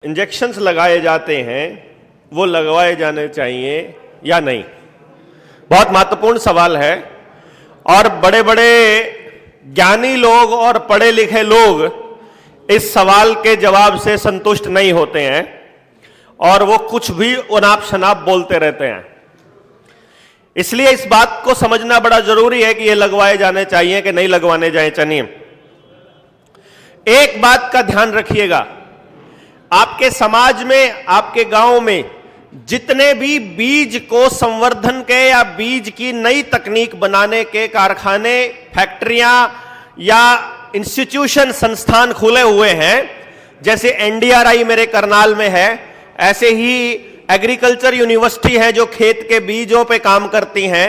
Injections लगाए जाते हैं वो लगवाए जाने चाहिए या नहीं, बहुत महत्वपूर्ण सवाल है। और बड़े बड़े ज्ञानी लोग और पढ़े लिखे लोग इस सवाल के जवाब से संतुष्ट नहीं होते हैं और वो कुछ भी अनाप शनाप बोलते रहते हैं। इसलिए इस बात को समझना बड़ा जरूरी है कि ये लगवाए जाने चाहिए कि नहीं लगवाने जाए चाहिए। एक बात का ध्यान रखिएगा, आपके समाज में, आपके गांव में जितने भी बीज को संवर्धन के या बीज की नई तकनीक बनाने के कारखाने, फैक्ट्रियां या इंस्टीट्यूशन, संस्थान खुले हुए हैं, जैसे एनडीआरआई मेरे करनाल में है, ऐसे ही एग्रीकल्चर यूनिवर्सिटी है जो खेत के बीजों पे काम करती हैं।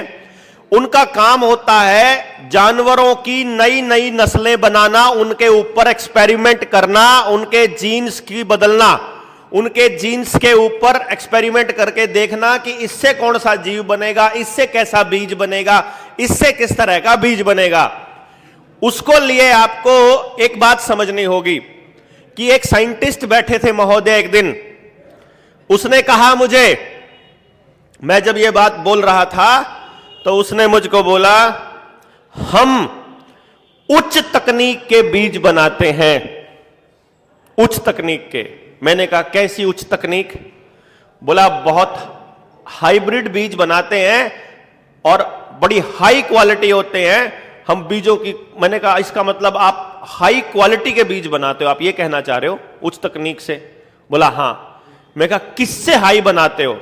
उनका काम होता है जानवरों की नई नई नस्लें बनाना, उनके ऊपर एक्सपेरिमेंट करना, उनके जीन्स की बदलना, उनके जीन्स के ऊपर एक्सपेरिमेंट करके देखना कि इससे कौन सा जीव बनेगा, इससे कैसा बीज बनेगा, इससे किस तरह का बीज बनेगा। उसको लिए आपको एक बात समझनी होगी कि एक साइंटिस्ट बैठे थे महोदय एक दिन, उसने कहा मुझे, मैं जब ये बात बोल रहा था तो उसने मुझको बोला, हम उच्च तकनीक के बीज बनाते हैं, उच्च तकनीक के। मैंने कहा कैसी उच्च तकनीक? बोला बहुत हाइब्रिड बीज बनाते हैं और बड़ी हाई क्वालिटी होते हैं हम बीजों की। मैंने कहा इसका मतलब आप हाई क्वालिटी के बीज बनाते हो, आप ये कहना चाह रहे हो उच्च तकनीक से? बोला हां। मैं कहा किससे हाई बनाते हो?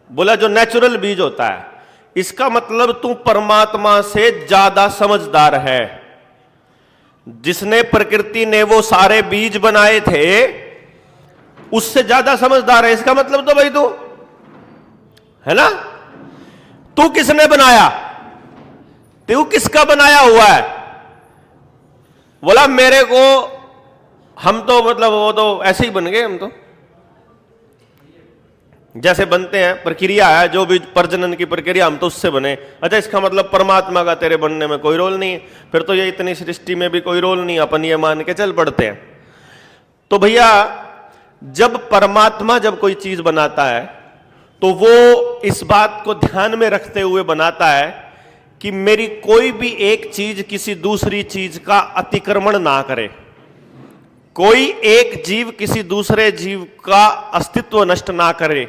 बोला जो नेचुरल बीज होता है। इसका मतलब तू परमात्मा से ज्यादा समझदार है। जिसने प्रकृति ने वो सारे बीज बनाए थे उससे ज्यादा समझदार है। इसका मतलब तो भाई तू है ना, तू किसने बनाया? तू किसका बनाया हुआ है? बोला मेरे को, हम तो मतलब वो तो ऐसे ही बन गए, हम तो जैसे बनते हैं, प्रक्रिया है जो भी प्रजनन की प्रक्रिया, हम तो उससे बने। अच्छा, इसका मतलब परमात्मा का तेरे बनने में कोई रोल नहीं है, फिर तो ये इतनी सृष्टि में भी कोई रोल नहीं, अपन ये मान के चल पड़ते हैं। तो भैया जब परमात्मा जब कोई चीज बनाता है तो वो इस बात को ध्यान में रखते हुए बनाता है कि मेरी कोई भी एक चीज किसी दूसरी चीज का अतिक्रमण ना करे, कोई एक जीव किसी दूसरे जीव का अस्तित्व नष्ट ना करे,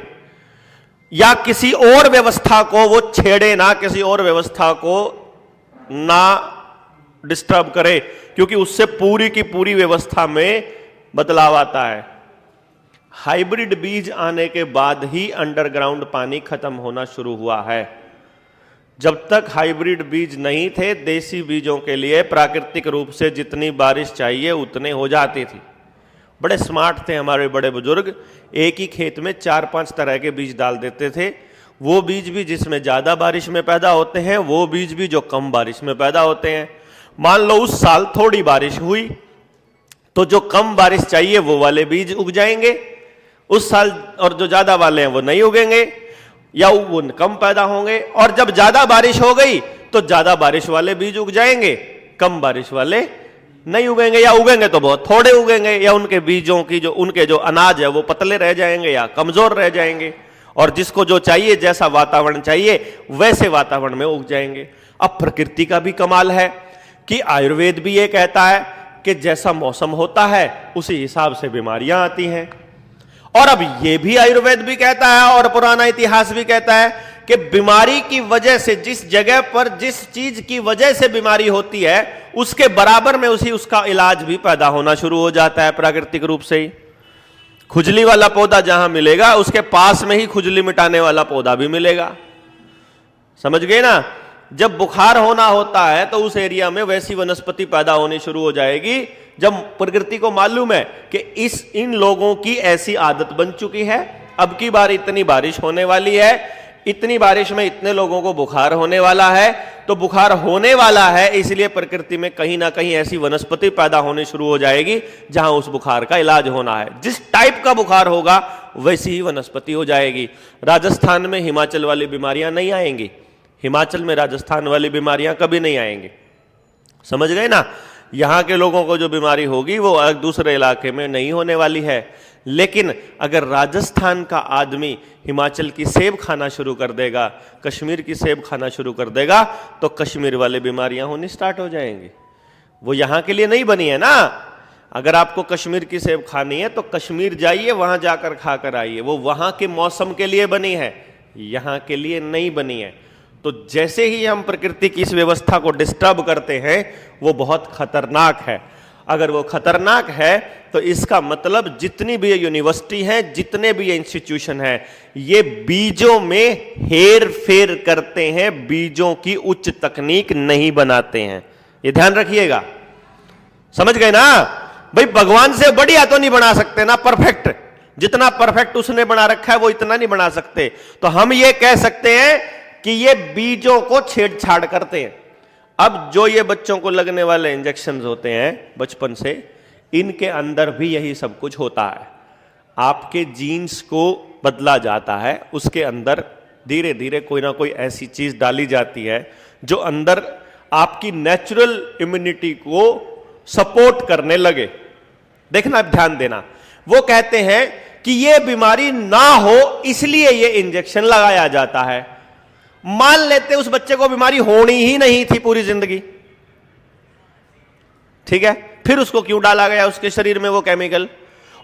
या किसी और व्यवस्था को वो छेड़े ना, किसी और व्यवस्था को ना डिस्टर्ब करे, क्योंकि उससे पूरी की पूरी व्यवस्था में बदलाव आता है। हाइब्रिड बीज आने के बाद ही अंडरग्राउंड पानी खत्म होना शुरू हुआ है। जब तक हाइब्रिड बीज नहीं थे, देसी बीजों के लिए प्राकृतिक रूप से जितनी बारिश चाहिए उतने हो जाती थी। बड़े स्मार्ट थे हमारे बड़े बुजुर्ग, एक ही खेत में 4-5 तरह के बीज डाल देते थे। वो बीज भी जिसमें ज्यादा बारिश में पैदा होते हैं, वो बीज भी जो कम बारिश में पैदा होते हैं। मान लो उस साल थोड़ी बारिश हुई तो जो कम बारिश चाहिए वो वाले बीज उग जाएंगे उस साल, और जो ज्यादा वाले हैं वो नहीं उगेंगे या वो कम पैदा होंगे। और जब ज्यादा बारिश हो गई तो ज्यादा बारिश वाले बीज उग जाएंगे, कम बारिश वाले नहीं उगेंगे, या उगेंगे तो बहुत थोड़े उगेंगे, या उनके बीजों की जो उनके जो अनाज है वो पतले रह जाएंगे या कमजोर रह जाएंगे, और जिसको जो चाहिए, जैसा वातावरण चाहिए वैसे वातावरण में उग जाएंगे। अब प्रकृति का भी कमाल है कि आयुर्वेद भी ये कहता है कि जैसा मौसम होता है उसी हिसाब से बीमारियां आती हैं। और अब ये भी आयुर्वेद भी कहता है और पुराना इतिहास भी कहता है कि बीमारी की वजह से, जिस जगह पर जिस चीज की वजह से बीमारी होती है उसके बराबर में उसका इलाज भी पैदा होना शुरू हो जाता है प्राकृतिक रूप से ही। खुजली वाला पौधा जहां मिलेगा उसके पास में ही खुजली मिटाने वाला पौधा भी मिलेगा। समझ गए ना? जब बुखार होना होता है तो उस एरिया में वैसी वनस्पति पैदा होनी शुरू हो जाएगी। जब प्रकृति को मालूम है कि इन लोगों की ऐसी आदत बन चुकी है, अब की बार इतनी बारिश होने वाली है, इतनी बारिश में इतने लोगों को बुखार होने वाला है, तो बुखार होने वाला है इसलिए प्रकृति में कहीं ना कहीं ऐसी वनस्पति पैदा होनी शुरू हो जाएगी जहां उस बुखार का इलाज होना है। जिस टाइप का बुखार होगा वैसी ही वनस्पति हो जाएगी। राजस्थान में हिमाचल वाली बीमारियां नहीं आएंगी, हिमाचल में राजस्थान वाली बीमारियां कभी नहीं आएंगी। समझ गए ना? यहां के लोगों को जो बीमारी होगी वो दूसरे इलाके में नहीं होने वाली है। लेकिन अगर राजस्थान का आदमी हिमाचल की सेब खाना शुरू कर देगा, कश्मीर की सेब खाना शुरू कर देगा, तो कश्मीर वाले बीमारियां होनी स्टार्ट हो जाएंगी। वो यहां के लिए नहीं बनी है ना। अगर आपको कश्मीर की सेब खानी है तो कश्मीर जाइए, वहां जाकर खाकर आइए। वो वहां के मौसम के लिए बनी है, यहां के लिए नहीं बनी है। तो जैसे ही हम प्रकृति की इस व्यवस्था को डिस्टर्ब करते हैं वो बहुत खतरनाक है। अगर वो खतरनाक है तो इसका मतलब जितनी भी यूनिवर्सिटी है, जितने भी इंस्टीट्यूशन है, ये बीजों में हेर फेर करते हैं, बीजों की उच्च तकनीक नहीं बनाते हैं। ये ध्यान रखिएगा, समझ गए ना भाई। भगवान से बढ़िया तो नहीं बना सकते ना परफेक्ट, जितना परफेक्ट उसने बना रखा है वो इतना नहीं बना सकते। तो हम ये कह सकते हैं कि ये बीजों को छेड़छाड़ करते हैं। अब जो ये बच्चों को लगने वाले इंजेक्शन होते हैं बचपन से, इनके अंदर भी यही सब कुछ होता है। आपके जीन्स को बदला जाता है, उसके अंदर धीरे धीरे कोई ना कोई ऐसी चीज डाली जाती है जो अंदर आपकी नेचुरल इम्यूनिटी को सपोर्ट करने लगे। देखना, ध्यान देना, वो कहते हैं कि ये बीमारी ना हो इसलिए ये इंजेक्शन लगाया जाता है। मान लेते उस बच्चे को बीमारी होनी ही नहीं थी पूरी जिंदगी, ठीक है, फिर उसको क्यों डाला गया उसके शरीर में वो केमिकल?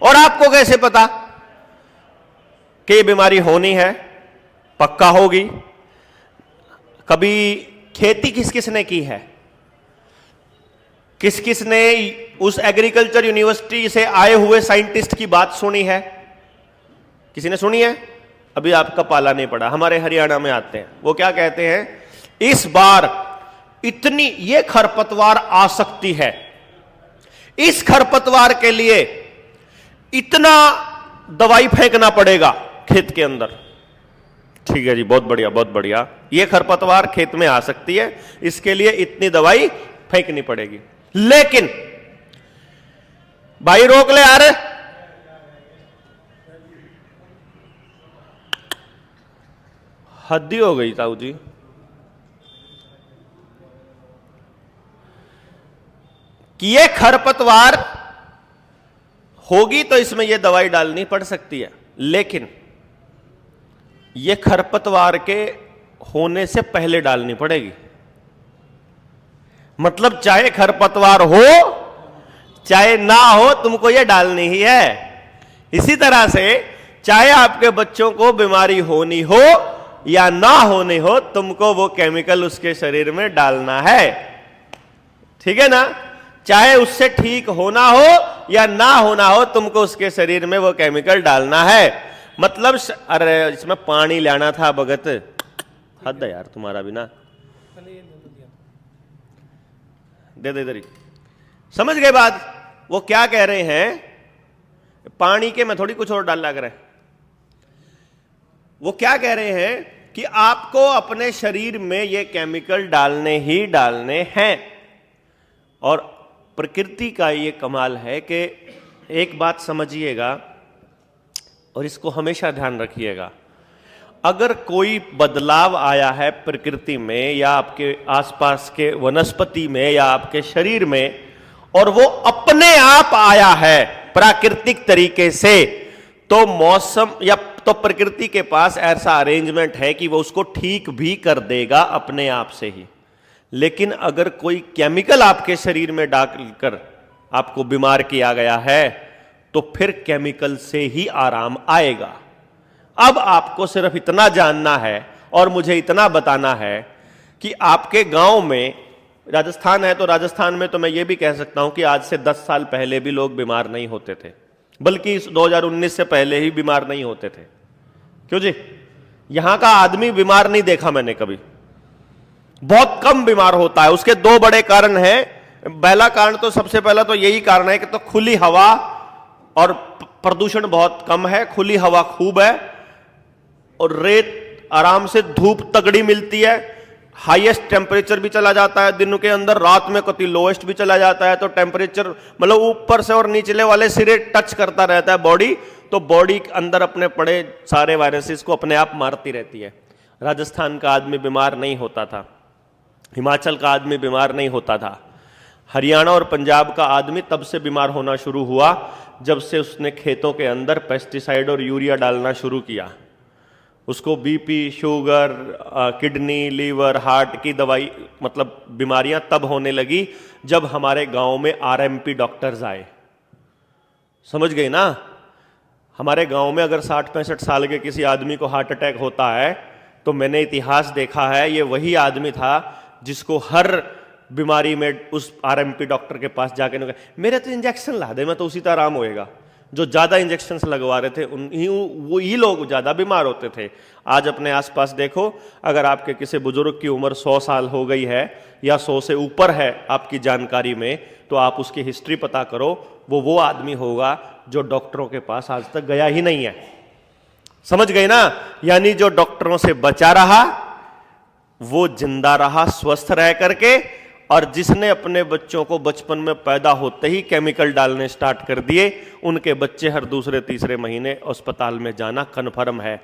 और आपको कैसे पता कि ये बीमारी होनी है, पक्का होगी? कभी खेती किस किस ने की है? किस किस ने उस एग्रीकल्चर यूनिवर्सिटी से आए हुए साइंटिस्ट की बात सुनी है? किसी ने सुनी है? अभी आपका पाला नहीं पड़ा। हमारे हरियाणा में आते हैं, वो क्या कहते हैं, इस बार इतनी ये खरपतवार आ सकती है, इस खरपतवार के लिए इतना दवाई फेंकना पड़ेगा खेत के अंदर। ठीक है जी, बहुत बढ़िया बहुत बढ़िया। ये खरपतवार खेत में आ सकती है, इसके लिए इतनी दवाई फेंकनी पड़ेगी। लेकिन भाई रोक ले यार, हद्दी हो गई ताऊ जी। कि ये खरपतवार होगी तो इसमें ये दवाई डालनी पड़ सकती है, लेकिन ये खरपतवार के होने से पहले डालनी पड़ेगी। मतलब चाहे खरपतवार हो चाहे ना हो, तुमको ये डालनी ही है। इसी तरह से चाहे आपके बच्चों को बीमारी होनी हो या ना होनी हो, तुमको वो केमिकल उसके शरीर में डालना है, ठीक है ना। चाहे उससे ठीक होना हो या ना होना हो, तुमको उसके शरीर में वो केमिकल डालना है। मतलब अरे इसमें पानी लाना था भगत, हद है यार तुम्हारा भी ना। दे दे दे, समझ गए बात? वो क्या कह रहे हैं, पानी के में थोड़ी कुछ और डालना करें। वो क्या कह रहे हैं कि आपको अपने शरीर में ये केमिकल डालने ही डालने हैं। और प्रकृति का ये कमाल है कि एक बात समझिएगा और इसको हमेशा ध्यान रखिएगा, अगर कोई बदलाव आया है प्रकृति में या आपके आसपास के वनस्पति में या आपके शरीर में, और वो अपने आप आया है प्राकृतिक तरीके से, तो मौसम या तो प्रकृति के पास ऐसा अरेंजमेंट है कि वो उसको ठीक भी कर देगा अपने आप से ही। लेकिन अगर कोई केमिकल आपके शरीर में डालकर आपको बीमार किया गया है, तो फिर केमिकल से ही आराम आएगा। अब आपको सिर्फ इतना जानना है और मुझे इतना बताना है कि आपके गांव में, राजस्थान है तो राजस्थान में तो मैं ये भी कह सकता हूं कि आज से 10 साल पहले भी लोग बीमार नहीं होते थे, बल्कि 2019 से पहले ही बीमार नहीं होते थे। क्यों जी? यहां का आदमी बीमार नहीं देखा मैंने कभी, बहुत कम बीमार होता है। उसके दो बड़े कारण हैं। पहला कारण तो सबसे पहला तो यही कारण है कि तो खुली हवा और प्रदूषण बहुत कम है, खुली हवा खूब है और रेत आराम से, धूप तगड़ी मिलती है, हाईएस्ट टेम्परेचर भी चला जाता है दिन के अंदर, रात में कभी लोएस्ट भी चला जाता है। तो टेम्परेचर मतलब ऊपर से और निचले वाले सिरे टच करता रहता है बॉडी, तो बॉडी के अंदर अपने पड़े सारे वायरसेस को अपने आप मारती रहती है। राजस्थान का आदमी बीमार नहीं होता था, हिमाचल का आदमी बीमार नहीं होता था। हरियाणा और पंजाब का आदमी तब से बीमार होना शुरू हुआ जब से उसने खेतों के अंदर पेस्टिसाइड और यूरिया डालना शुरू किया। उसको BP, sugar, kidney, liver, heart की दवाई, मतलब बीमारियां तब होने लगी जब हमारे गांव में आरएमपी डॉक्टर्स आए। समझ गए ना? हमारे गांव में अगर 60-65 साल के किसी आदमी को हार्ट अटैक होता है तो मैंने इतिहास देखा है, ये वही आदमी था जिसको हर बीमारी में उस आरएमपी डॉक्टर के पास जाके मेरे तो इंजेक्शन ला दे, मैं तो उसी तरह आराम होएगा। जो ज्यादा इंजेक्शन लगवा रहे थे वही लोग ज्यादा बीमार होते थे। आज अपने आसपास देखो, अगर आपके किसी बुजुर्ग की उम्र 100 साल हो गई है या 100 से ऊपर है आपकी जानकारी में, तो आप उसकी हिस्ट्री पता करो, वो आदमी होगा जो डॉक्टरों के पास आज तक गया ही नहीं है। समझ गए ना? यानी जो डॉक्टरों से बचा रहा वो जिंदा रहा स्वस्थ रह करके, और जिसने अपने बच्चों को बचपन में पैदा होते ही केमिकल डालने स्टार्ट कर दिए, उनके बच्चे हर दूसरे तीसरे महीने अस्पताल में जाना कन्फर्म है।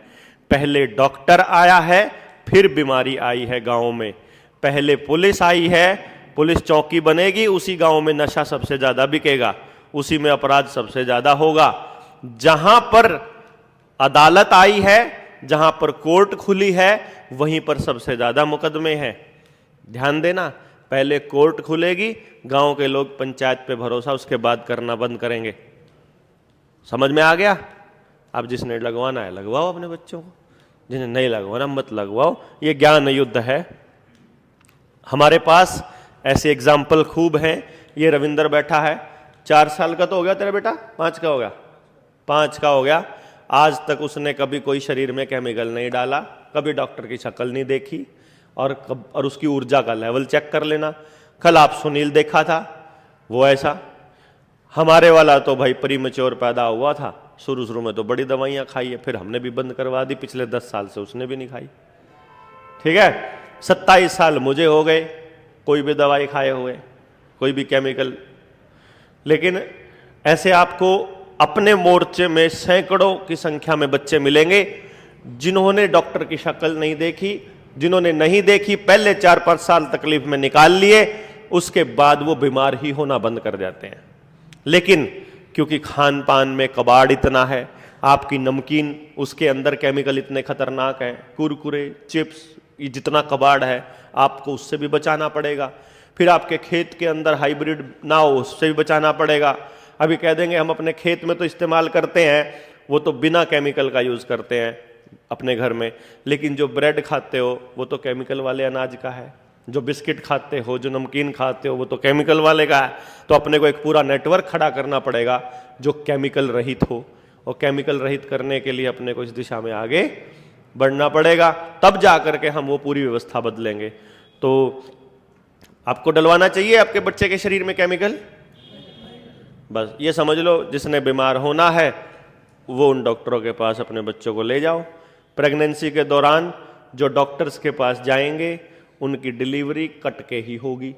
पहले डॉक्टर आया है, फिर बीमारी आई है गांव में। पहले पुलिस आई है, पुलिस चौकी बनेगी, उसी गांव में नशा सबसे ज्यादा बिकेगा, उसी में अपराध सबसे ज्यादा होगा। जहां पर अदालत आई है, जहां पर कोर्ट खुली है, वहीं पर सबसे ज्यादा मुकदमे हैं। ध्यान देना, पहले कोर्ट खुलेगी, गांव के लोग पंचायत पे भरोसा उसके बाद करना बंद करेंगे। समझ में आ गया? अब जिसने लगवाना है लगवाओ अपने बच्चों को, जिन्हें नहीं लगवाना मत लगवाओ। ये ज्ञान युद्ध है। हमारे पास ऐसे एग्जाम्पल खूब हैं। ये रविंदर बैठा है, 4 साल का तो हो गया तेरा बेटा, 5 का हो गया, 5 का हो गया। आज तक उसने कभी कोई शरीर में केमिकल नहीं डाला, कभी डॉक्टर की शक्ल नहीं देखी, और उसकी ऊर्जा का लेवल चेक कर लेना। कल आप सुनील देखा था, वो ऐसा। हमारे वाला तो भाई प्रीमेच्योर पैदा हुआ था, शुरू में तो बड़ी दवाइयां खाई है, फिर हमने भी बंद करवा दी, पिछले 10 साल से उसने भी नहीं खाई। ठीक है, 27 साल मुझे हो गए कोई भी दवाई खाए हुए, कोई भी केमिकल। लेकिन ऐसे आपको अपने मोर्चे में सैकड़ों की संख्या में बच्चे मिलेंगे जिन्होंने डॉक्टर की शक्ल नहीं देखी, जिन्होंने नहीं देखी, पहले 4-5 साल तकलीफ में निकाल लिए, उसके बाद वो बीमार ही होना बंद कर जाते हैं। लेकिन क्योंकि खान पान में कबाड़ इतना है, आपकी नमकीन उसके अंदर केमिकल इतने खतरनाक है, कुरकुरे, चिप्स, ये जितना कबाड़ है आपको उससे भी बचाना पड़ेगा। फिर आपके खेत के अंदर हाइब्रिड ना हो, उससे भी बचाना पड़ेगा। अभी कह देंगे हम अपने खेत में तो इस्तेमाल करते हैं, वो तो बिना केमिकल का यूज करते हैं अपने घर में, लेकिन जो ब्रेड खाते हो वो तो केमिकल वाले अनाज का है, जो बिस्किट खाते हो, जो नमकीन खाते हो, वो तो केमिकल वाले का है। तो अपने को एक पूरा नेटवर्क खड़ा करना पड़ेगा जो केमिकल रहित हो, और केमिकल रहित करने के लिए अपने को इस दिशा में आगे बढ़ना पड़ेगा, तब जा करके हम वो पूरी व्यवस्था बदलेंगे। तो आपको डलवाना चाहिए आपके बच्चे के शरीर में केमिकल? बस ये समझ लो, जिसने बीमार होना है वो उन डॉक्टरों के पास अपने बच्चों को ले जाओ। प्रेगनेंसी के दौरान जो डॉक्टर्स के पास जाएंगे उनकी डिलीवरी कट के ही होगी।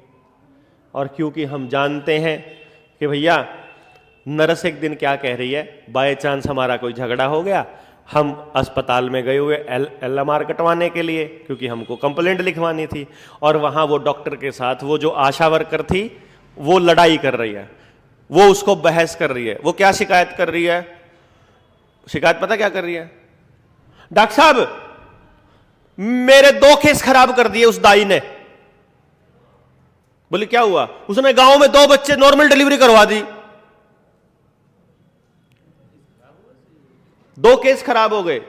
और क्योंकि हम जानते हैं कि भैया नर्स एक दिन क्या कह रही है, बाय चांस हमारा कोई झगड़ा हो गया, हम अस्पताल में गए हुए LMR कटवाने के लिए, क्योंकि हमको कंप्लेंट लिखवानी थी, और वहां वो डॉक्टर के साथ वो जो आशा वर्कर थी वो लड़ाई कर रही है, वो उसको बहस कर रही है। वो क्या शिकायत कर रही है? शिकायत पता क्या कर रही है? डॉक्टर साहब मेरे 2 केस खराब कर दिए उस दाई ने। बोले क्या हुआ? उसने गांव में 2 बच्चे नॉर्मल डिलीवरी करवा दी, 2 केस खराब हो गए।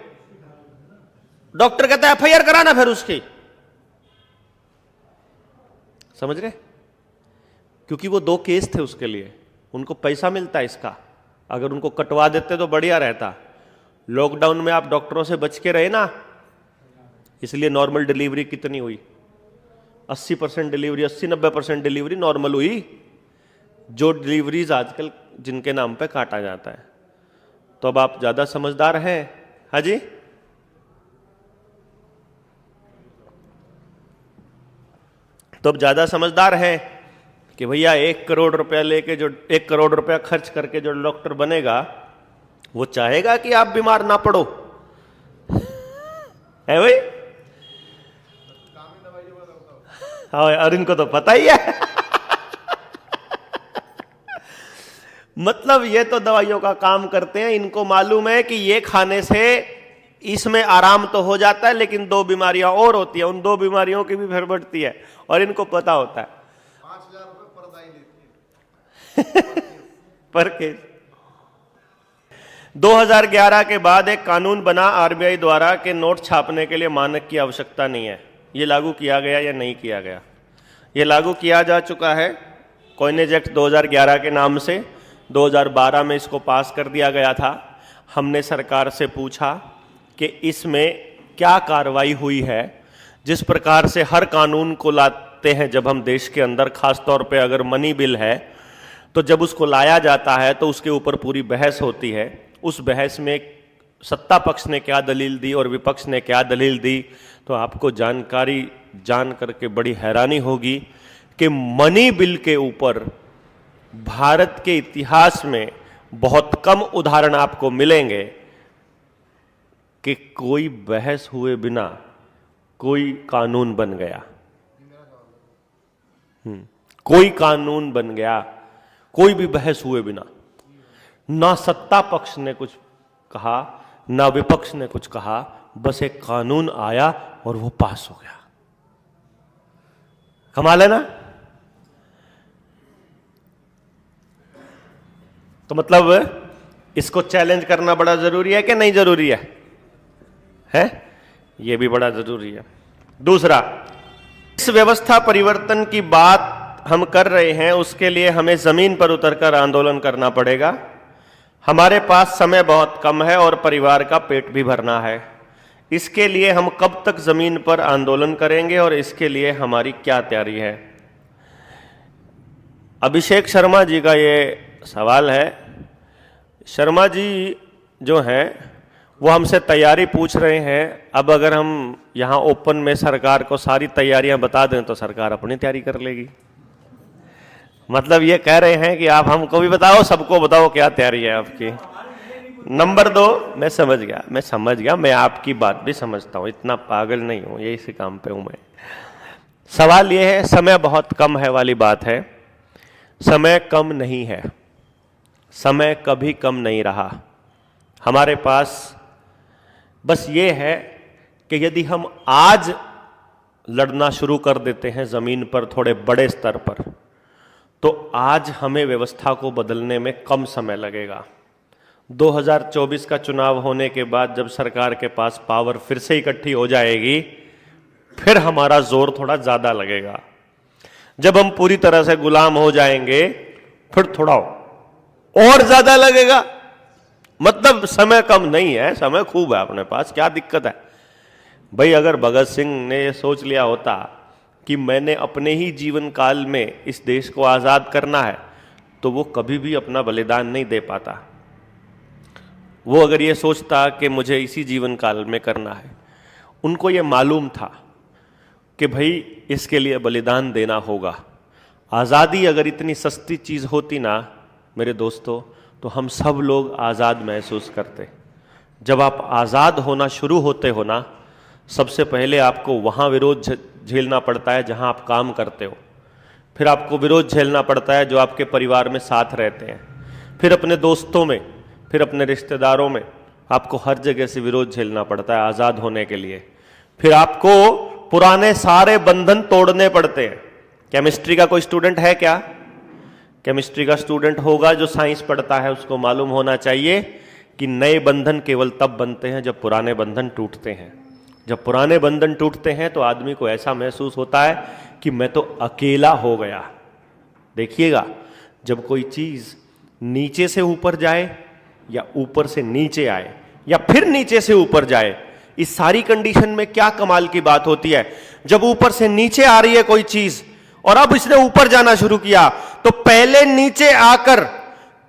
डॉक्टर कहता है FIR कराना फिर उसकी। समझ रहे? क्योंकि वो 2 केस थे उसके लिए, उनको पैसा मिलता है इसका। अगर उनको कटवा देते तो बढ़िया रहता। लॉकडाउन में आप डॉक्टरों से बच के रहे ना, इसलिए नॉर्मल डिलीवरी कितनी हुई? 80% डिलीवरी, 80-90% डिलीवरी नॉर्मल हुई। जो डिलीवरीज आजकल जिनके नाम पे काटा जाता है। तो अब आप ज्यादा समझदार हैं? हाँ जी, तो अब ज्यादा समझदार हैं कि भैया 1 करोड़ रुपया लेके, जो 1 करोड़ रुपया खर्च करके जो डॉक्टर बनेगा वो चाहेगा कि आप बीमार ना पड़ो, है भाई? हाँ, और इनको तो पता ही है। मतलब ये तो दवाइयों का काम करते हैं, इनको मालूम है कि ये खाने से इसमें आराम तो हो जाता है, लेकिन 2 बीमारियां और होती है, उन 2 बीमारियों की भी फिर बढ़ती है, और इनको पता होता है। 5,000 रुपए पर दाई लेती है पर केस। 2011 के बाद एक कानून बना आरबीआई द्वारा कि नोट छापने के लिए मानक की आवश्यकता नहीं है। ये लागू किया गया या नहीं किया गया? ये लागू किया जा चुका है कॉइनेज एक्ट 2011 के नाम से। 2012 में इसको पास कर दिया गया था। हमने सरकार से पूछा कि इसमें क्या कार्रवाई हुई है। जिस प्रकार से हर कानून को लाते हैं जब हम देश के अंदर, खास तौर पे अगर मनी बिल है, तो जब उसको लाया जाता है तो उसके ऊपर पूरी बहस होती है। उस बहस में सत्ता पक्ष ने क्या दलील दी और विपक्ष ने क्या दलील दी, तो आपको जानकारी जान करके बड़ी हैरानी होगी कि मनी बिल के ऊपर भारत के इतिहास में बहुत कम उदाहरण आपको मिलेंगे कि कोई बहस हुए बिना कोई कानून बन गया। कोई कानून बन गया, कोई भी बहस हुए बिना। ना सत्ता पक्ष ने कुछ कहा, ना विपक्ष ने कुछ कहा, बस एक कानून आया और वो पास हो गया। कमाल है ना? तो मतलब इसको चैलेंज करना बड़ा जरूरी है कि नहीं जरूरी है? है? ये भी बड़ा जरूरी है। दूसरा, इस व्यवस्था परिवर्तन की बात हम कर रहे हैं, उसके लिए हमें जमीन पर उतरकर आंदोलन करना पड़ेगा। हमारे पास समय बहुत कम है और परिवार का पेट भी भरना है। इसके लिए हम कब तक जमीन पर आंदोलन करेंगे और इसके लिए हमारी क्या तैयारी है? अभिषेक शर्मा जी का ये सवाल है। शर्मा जी जो हैं वो हमसे तैयारी पूछ रहे हैं। अब अगर हम यहाँ ओपन में सरकार को सारी तैयारियां बता दें तो सरकार अपनी तैयारी कर लेगी। मतलब ये कह रहे हैं कि आप हमको भी बताओ, सबको बताओ क्या तैयारी है आपकी। नंबर 2, मैं समझ गया, मैं आपकी बात भी समझता हूं, इतना पागल नहीं हूं, ये इसी काम पे हूं मैं। सवाल ये है, समय बहुत कम है वाली बात है। समय कम नहीं है, समय कभी कम नहीं रहा हमारे पास। बस ये है कि यदि हम आज लड़ना शुरू कर देते हैं जमीन पर थोड़े बड़े स्तर पर, तो आज हमें व्यवस्था को बदलने में कम समय लगेगा। 2024 का चुनाव होने के बाद जब सरकार के पास पावर फिर से इकट्ठी हो जाएगी, फिर हमारा जोर थोड़ा ज्यादा लगेगा। जब हम पूरी तरह से गुलाम हो जाएंगे, फिर थोड़ा और ज्यादा लगेगा। मतलब समय कम नहीं है, समय खूब है अपने पास, क्या दिक्कत है भाई? अगर भगत सिंह ने ये सोच लिया होता कि मैंने अपने ही जीवन काल में इस देश को आजाद करना है, तो वो कभी भी अपना बलिदान नहीं दे पाता। वो अगर ये सोचता कि मुझे इसी जीवन काल में करना है, उनको ये मालूम था कि भाई इसके लिए बलिदान देना होगा। आज़ादी अगर इतनी सस्ती चीज़ होती ना मेरे दोस्तों, तो हम सब लोग आज़ाद महसूस करते। जब आप आज़ाद होना शुरू होते हो ना, सबसे पहले आपको वहाँ विरोध झेलना पड़ता है जहाँ आप काम करते हो, फिर आपको विरोध झेलना पड़ता है जो आपके परिवार में साथ रहते हैं, फिर अपने दोस्तों में, फिर अपने रिश्तेदारों में आपको हर जगह से विरोध झेलना पड़ता है आज़ाद होने के लिए। फिर आपको पुराने सारे बंधन तोड़ने पड़ते हैं। केमिस्ट्री का कोई स्टूडेंट है क्या? केमिस्ट्री का स्टूडेंट होगा जो साइंस पढ़ता है, उसको मालूम होना चाहिए कि नए बंधन केवल तब बनते हैं जब पुराने बंधन टूटते हैं। जब पुराने बंधन टूटते हैं तो आदमी को ऐसा महसूस होता है कि मैं तो अकेला हो गया। देखिएगा, जब कोई चीज नीचे से ऊपर जाए या ऊपर से नीचे आए या फिर नीचे से ऊपर जाए, इस सारी कंडीशन में क्या कमाल की बात होती है। जब ऊपर से नीचे आ रही है कोई चीज और अब इसने ऊपर जाना शुरू किया, तो पहले नीचे आकर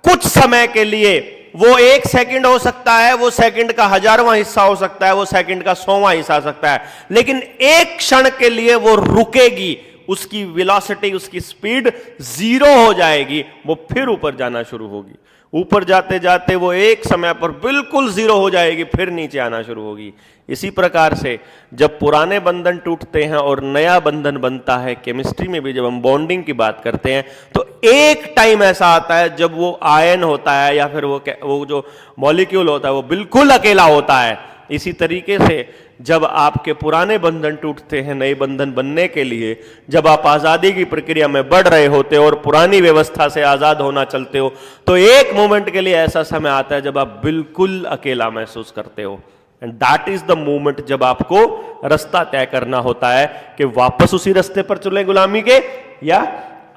कुछ समय के लिए, वो 1 सेकंड हो सकता है, वो सेकंड का 1000वां हिस्सा हो सकता है, वो सेकंड का 100वां हिस्सा हो सकता है, लेकिन एक क्षण के लिए वो रुकेगी, उसकी वेलोसिटी, उसकी स्पीड 0 हो जाएगी, वो फिर ऊपर जाना शुरू होगी। ऊपर जाते जाते वो एक समय पर बिल्कुल जीरो हो जाएगी, फिर नीचे आना शुरू होगी। इसी प्रकार से जब पुराने बंधन टूटते हैं और नया बंधन बनता है, केमिस्ट्री में भी जब हम बॉन्डिंग की बात करते हैं तो एक टाइम ऐसा आता है जब वो आयन होता है या फिर वो जो मॉलिक्यूल होता है वो बिल्कुल अकेला होता है। इसी तरीके से जब आपके पुराने बंधन टूटते हैं नए बंधन बनने के लिए, जब आप आजादी की प्रक्रिया में बढ़ रहे होते हो और पुरानी व्यवस्था से आजाद होना चलते हो, तो एक मोमेंट के लिए ऐसा समय आता है जब आप बिल्कुल अकेला महसूस करते हो। And that is the moment जब आपको रास्ता तय करना होता है कि वापस उसी रास्ते पर चले गुलामी के या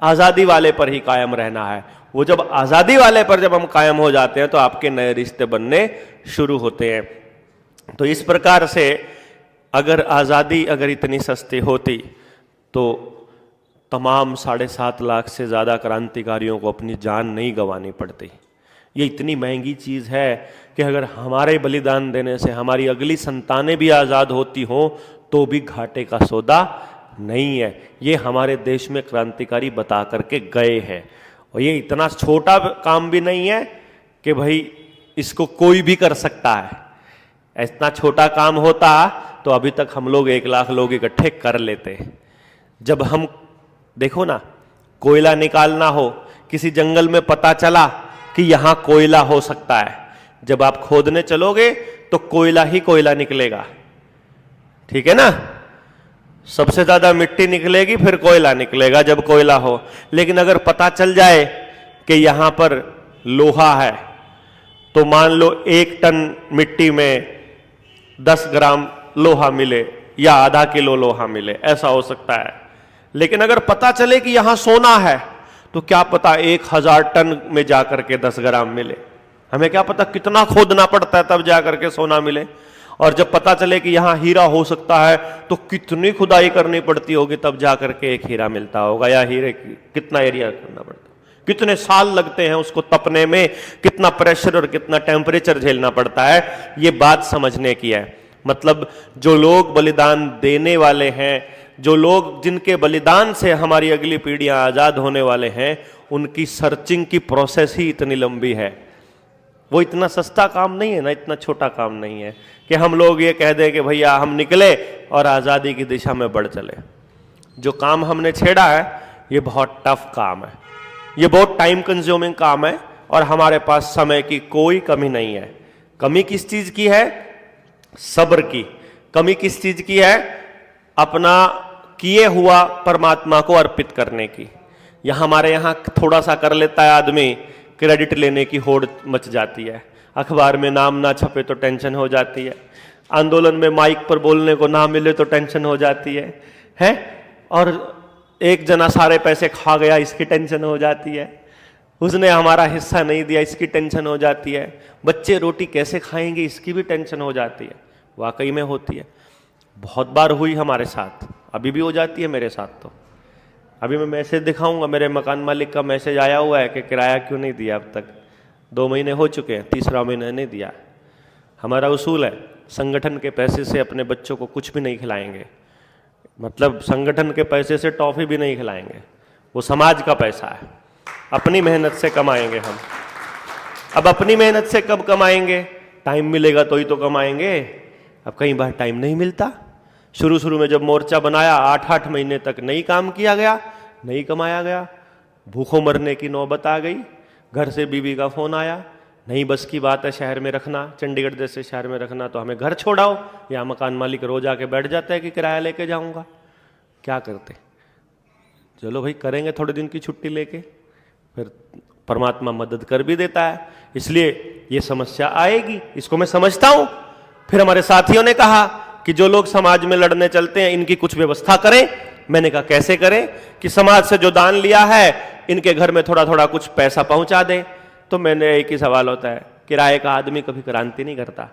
आजादी वाले पर ही कायम रहना है। वो जब आजादी वाले पर जब हम कायम हो जाते हैं तो आपके नए रिश्ते बनने शुरू होते हैं। तो इस प्रकार से अगर आजादी अगर इतनी सस्ती होती तो तमाम 7.5 लाख से ज्यादा क्रांतिकारियों को अपनी जान नहीं गंवानी पड़ती। ये इतनी महंगी चीज है कि अगर हमारे बलिदान देने से हमारी अगली संतानें भी आजाद होती हों तो भी घाटे का सौदा नहीं है। ये हमारे देश में क्रांतिकारी बता करके गए हैं। और ये इतना छोटा काम भी नहीं है कि भाई इसको कोई भी कर सकता है। इतना छोटा काम होता तो अभी तक हम लोग 1 लाख लोग इकट्ठे कर लेते। जब हम देखो ना, कोयला निकालना हो, किसी जंगल में पता चला कि यहां कोयला हो सकता है, जब आप खोदने चलोगे तो कोयला ही कोयला निकलेगा, ठीक है ना। सबसे ज्यादा मिट्टी निकलेगी फिर कोयला निकलेगा जब कोयला हो। लेकिन अगर पता चल जाए कि यहां पर लोहा है तो मान लो 1 टन मिट्टी में 10 ग्राम लोहा मिले या आधा किलो लोहा मिले, ऐसा हो सकता है। लेकिन अगर पता चले कि यहां सोना है तो क्या पता 1000 टन में जाकर के 10 ग्राम मिले। हमें क्या पता कितना खोदना पड़ता है तब जाकर के सोना मिले। और जब पता चले कि यहां हीरा हो सकता है तो कितनी खुदाई करनी पड़ती होगी तब जाकर के एक हीरा मिलता होगा, या हीरे कितना एरिया करना पड़ता है, कितने साल लगते हैं उसको तपने में, कितना प्रेशर और कितना टेम्परेचर झेलना पड़ता है। ये बात समझने की है। मतलब जो लोग बलिदान देने वाले हैं, जो लोग जिनके बलिदान से हमारी अगली पीढ़ियां आजाद होने वाले हैं, उनकी सर्चिंग की प्रोसेस ही इतनी लंबी है। वो इतना सस्ता काम नहीं है ना, इतना छोटा काम नहीं है कि हम लोग ये कह दें कि भैया हम निकले और आजादी की दिशा में बढ़ चले। जो काम हमने छेड़ा है ये बहुत टफ काम है, ये बहुत टाइम कंज्यूमिंग काम है और हमारे पास समय की कोई कमी नहीं है। कमी किस चीज की है? सब्र की। कमी किस चीज की है? अपना किए हुआ परमात्मा को अर्पित करने की। हमारे यहाँ थोड़ा सा कर लेता है आदमी, क्रेडिट लेने की होड़ मच जाती है। अखबार में नाम ना छपे तो टेंशन हो जाती है, आंदोलन में माइक पर बोलने को ना मिले तो टेंशन हो जाती है? और एक जना सारे पैसे खा गया इसकी टेंशन हो जाती है, उसने हमारा हिस्सा नहीं दिया इसकी टेंशन हो जाती है, बच्चे रोटी कैसे खाएंगे इसकी भी टेंशन हो जाती है। वाकई में होती है, बहुत बार हुई हमारे साथ, अभी भी हो जाती है मेरे साथ। तो अभी मैं मैसेज दिखाऊंगा, मेरे मकान मालिक का मैसेज आया हुआ है कि किराया क्यों नहीं दिया अब तक, 2 महीने हो चुके हैं, 3रा महीना नहीं दिया। हमारा उसूल है संगठन के पैसे से अपने बच्चों को कुछ भी नहीं खिलाएंगे, मतलब संगठन के पैसे से टॉफी भी नहीं खिलाएंगे, वो समाज का पैसा है, अपनी मेहनत से कमाएंगे हम। अब अपनी मेहनत से कब कमाएंगे? टाइम मिलेगा तो ही तो कमाएंगे। अब कई बार टाइम नहीं मिलता। शुरू में जब मोर्चा बनाया 8-8 महीने तक नहीं काम किया गया, नहीं कमाया गया, भूखों मरने की नौबत आ गई। घर से बीवी का फोन आया, नहीं बस की बात है शहर में रखना, चंडीगढ़ जैसे शहर में रखना, तो हमें घर छोड़ाओ। या मकान मालिक रोज आके बैठ जाता है कि किराया लेके जाऊंगा। क्या करते? चलो भाई करेंगे थोड़े दिन की छुट्टी लेके, फिर परमात्मा मदद कर भी देता है। इसलिए ये समस्या आएगी, इसको मैं समझता हूं। फिर हमारे साथियों ने कहा कि जो लोग समाज में लड़ने चलते हैं इनकी कुछ व्यवस्था करें। मैंने कहा कैसे करें? कि समाज से जो दान लिया है इनके घर में थोड़ा थोड़ा कुछ पैसा पहुंचा दें। तो मैंने एक ही सवाल होता है, किराए का आदमी कभी क्रांति नहीं करता।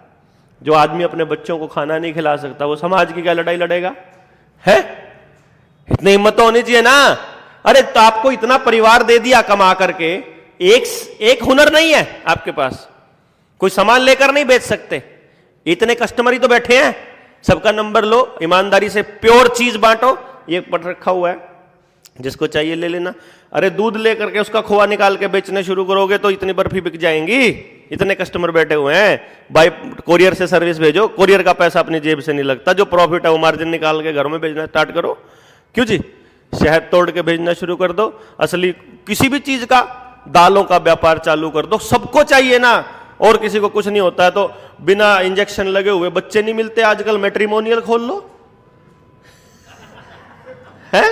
जो आदमी अपने बच्चों को खाना नहीं खिला सकता वो समाज की क्या लड़ाई लड़ेगा? है? इतनी हिम्मत तो होनी चाहिए ना। अरे तो आपको इतना परिवार दे दिया कमा करके, एक हुनर नहीं है आपके पास, कोई सामान लेकर नहीं बेच सकते, इतने कस्टमर ही तो बैठे हैं। सबका नंबर लो, ईमानदारी से प्योर चीज बांटो। ये पढ़ रखा हुआ है जिसको चाहिए ले लेना। अरे दूध लेकर के उसका खोआ निकाल के बेचने शुरू करोगे तो इतनी बर्फी बिक जाएंगी, इतने कस्टमर बैठे हुए हैं। बाय कोरियर से सर्विस भेजो, कोरियर का पैसा अपनी जेब से नहीं लगता, जो प्रॉफिट है वो मार्जिन निकाल के घर में भेजना स्टार्ट करो। क्यों जी, शहद तोड़ के भेजना शुरू कर दो। असली किसी भी चीज का, दालों का व्यापार चालू कर दो, सबको चाहिए ना, और किसी को कुछ नहीं होता है तो बिना इंजेक्शन लगे हुए बच्चे नहीं मिलते आजकल, मैट्रिमोनियल खोल लो है।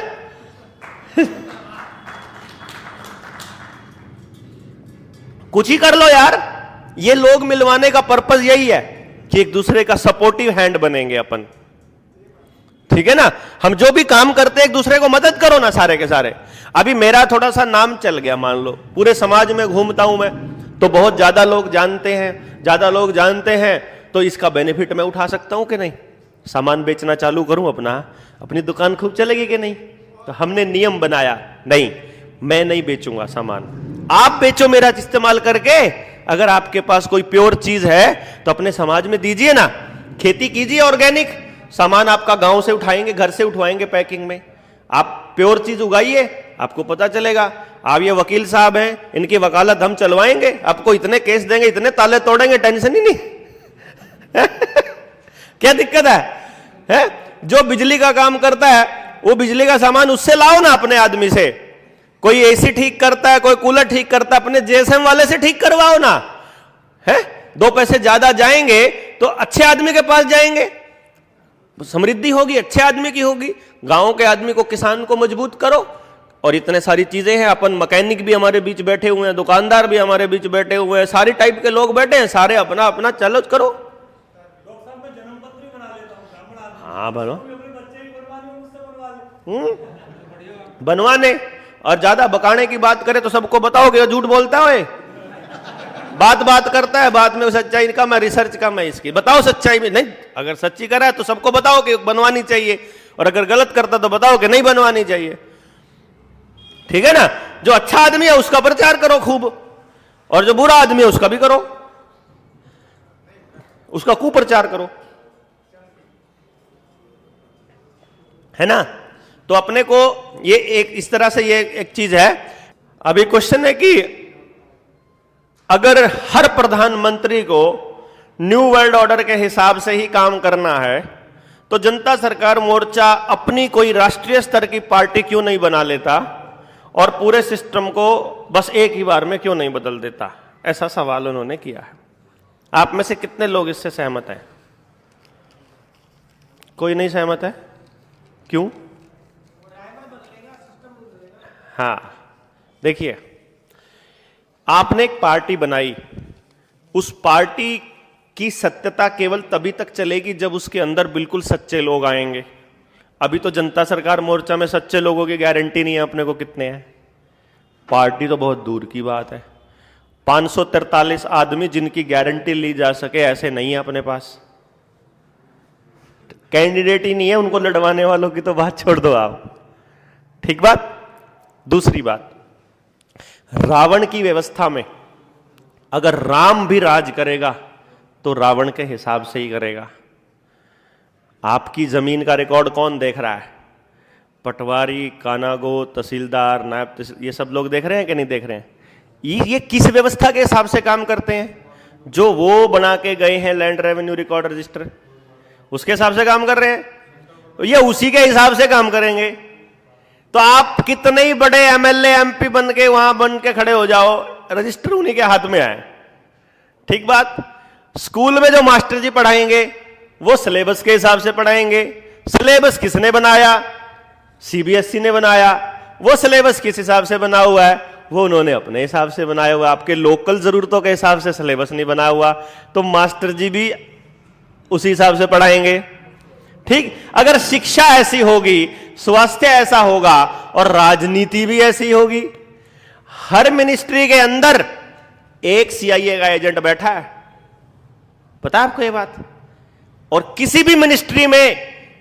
कुछ ही कर लो यार। ये लोग मिलवाने का पर्पस यही है कि एक दूसरे का सपोर्टिव हैंड बनेंगे अपन, ठीक है ना। हम जो भी काम करते हैं एक दूसरे को मदद करो ना सारे के सारे। अभी मेरा थोड़ा सा नाम चल गया, मान लो पूरे समाज में घूमता हूं मैं, तो बहुत ज्यादा लोग जानते हैं, ज्यादा लोग जानते हैं तो इसका बेनिफिट मैं उठा सकता हूं कि नहीं। सामान बेचना चालू करूं अपना, अपनी दुकान खूब चलेगी कि नहीं। तो हमने नियम बनाया, नहीं मैं नहीं बेचूंगा सामान, आप बेचो मेरा इस्तेमाल करके। अगर आपके पास कोई प्योर चीज है तो अपने समाज में दीजिए ना, खेती कीजिए ऑर्गेनिक, सामान आपका गांव से उठाएंगे, घर से उठवाएंगे पैकिंग में। आप प्योर चीज उगाइए, आपको पता चलेगा। आप ये वकील साहब हैं, इनकी वकालत हम चलवाएंगे, आपको इतने केस देंगे, इतने ताले तोड़ेंगे, टेंशन ही नहीं क्या दिक्कत है? जो बिजली का काम करता है वो बिजली का सामान उससे लाओ ना, अपने आदमी से। कोई एसी ठीक करता है, कोई कूलर ठीक करता है, अपने जेएसएम वाले से ठीक करवाओ ना, है। 2 पैसे ज्यादा जाएंगे तो अच्छे आदमी के पास जाएंगे, समृद्धि होगी, अच्छे आदमी की होगी। गांव के आदमी को, किसान को मजबूत करो। और इतने सारी चीजें हैं, अपन मैकेनिक भी हमारे बीच बैठे हुए हैं, दुकानदार भी हमारे बीच बैठे हुए हैं, सारी टाइप के लोग बैठे हैं, सारे अपना अपना चलो करो। हाँ बोलो, बनवाने। और ज्यादा बकाने की बात करे तो सबको बताओगे झूठ बोलता है, बात करता है, बाद में सच्चाई का मैं रिसर्च का मैं इसकी बताओ सच्चाई में नहीं। अगर सच्ची करा है तो सबको बताओ कि बनवानी चाहिए, और अगर गलत करता तो बताओ कि नहीं बनवानी चाहिए, ठीक है ना। जो अच्छा आदमी है उसका प्रचार करो खूब, और जो बुरा आदमी है उसका भी करो, उसका कुप्रचार करो, है ना। तो अपने को ये एक इस तरह से ये एक चीज है। अभी क्वेश्चन है कि अगर हर प्रधानमंत्री को न्यू वर्ल्ड ऑर्डर के हिसाब से ही काम करना है तो जनता सरकार मोर्चा अपनी कोई राष्ट्रीय स्तर की पार्टी क्यों नहीं बना लेता और पूरे सिस्टम को बस एक ही बार में क्यों नहीं बदल देता? ऐसा सवाल उन्होंने किया है। आप में से कितने लोग इससे सहमत हैं? कोई नहीं सहमत है? क्यों? हाँ, देखिए, आपने एक पार्टी बनाई, उस पार्टी की सत्यता केवल तभी तक चलेगी जब उसके अंदर बिल्कुल सच्चे लोग आएंगे। अभी तो जनता सरकार मोर्चा में सच्चे लोगों की गारंटी नहीं है अपने को कितने हैं। पार्टी तो बहुत दूर की बात है। 543 आदमी जिनकी गारंटी ली जा सके ऐसे नहीं है अपने पास। कैंडिडेट ही नहीं है, उनको लड़वाने वालों की तो बात छोड़ दो आप, ठीक बात। दूसरी बात, रावण की व्यवस्था में अगर राम भी राज करेगा तो रावण के हिसाब से ही करेगा। आपकी जमीन का रिकॉर्ड कौन देख रहा है? पटवारी, कानागो, तहसीलदार, नायब तहसील, ये सब लोग देख रहे हैं कि नहीं देख रहे हैं? ये किस व्यवस्था के हिसाब से काम करते हैं? जो वो बना के गए हैं लैंड रेवेन्यू रिकॉर्ड रजिस्टर, उसके हिसाब से काम कर रहे हैं। तो ये उसी के हिसाब से काम करेंगे। तो आप कितने ही बड़े एमएलए एमपी बन के वहां बन के खड़े हो जाओ, रजिस्टर उन्हीं के हाथ में आए, ठीक बात। स्कूल में जो मास्टर जी पढ़ाएंगे वो सिलेबस के हिसाब से पढ़ाएंगे। सिलेबस किसने बनाया? सीबीएसई ने बनाया। वो सिलेबस किस हिसाब से बना हुआ है? वो उन्होंने अपने हिसाब से बनाया हुआ। आपके लोकल जरूरतों के हिसाब से सिलेबस नहीं बना हुआ, तो मास्टर जी भी उसी हिसाब से पढ़ाएंगे, ठीक। अगर शिक्षा ऐसी होगी, स्वास्थ्य ऐसा होगा और राजनीति भी ऐसी होगी। हर मिनिस्ट्री के अंदर एक सीआईए का एजेंट बैठा है, पता है आपको ये बात? और किसी भी मिनिस्ट्री में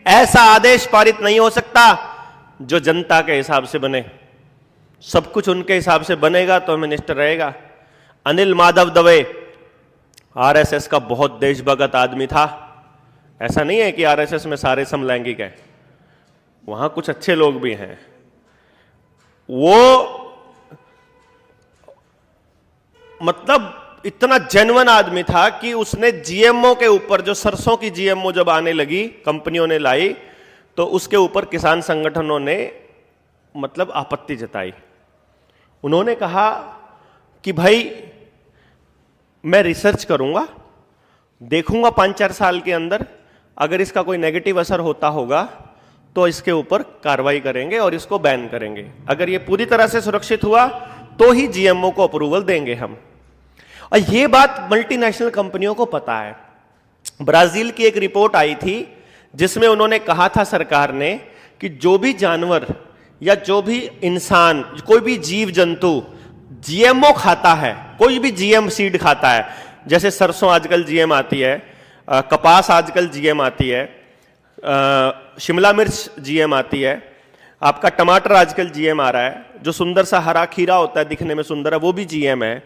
ऐसा आदेश पारित नहीं हो सकता जो जनता के हिसाब से बने। सब कुछ उनके हिसाब से बनेगा तो मिनिस्टर रहेगा। अनिल माधव दवे आरएसएस का बहुत देशभगत आदमी था। ऐसा नहीं है कि आरएसएस में सारे समलैंगिक हैं, वहां कुछ अच्छे लोग भी हैं। वो मतलब इतना जेन्युइन आदमी था कि उसने जीएमओ के ऊपर, जो सरसों की जीएमओ जब आने लगी, कंपनियों ने लाई, तो उसके ऊपर किसान संगठनों ने मतलब आपत्ति जताई। उन्होंने कहा कि भाई मैं रिसर्च करूंगा, देखूंगा 5-4 साल के अंदर, अगर इसका कोई नेगेटिव असर होता होगा तो इसके ऊपर कार्रवाई करेंगे और इसको बैन करेंगे। अगर ये पूरी तरह से सुरक्षित हुआ तो ही जीएमओ को अप्रूवल देंगे हम। और ये बात मल्टीनेशनल कंपनियों को पता है। ब्राजील की एक रिपोर्ट आई थी जिसमें उन्होंने कहा था, सरकार ने, कि जो भी जानवर या जो भी इंसान, कोई भी जीव जंतु जीएमओ खाता है, कोई भी जीएम सीड खाता है, जैसे सरसों आजकल जीएम आती है, कपास आजकल जीएम आती है, शिमला मिर्च जीएम आती है, आपका टमाटर आजकल जीएम आ रहा है, जो सुंदर सा हरा खीरा होता है, दिखने में सुंदर है, वो भी जीएम है।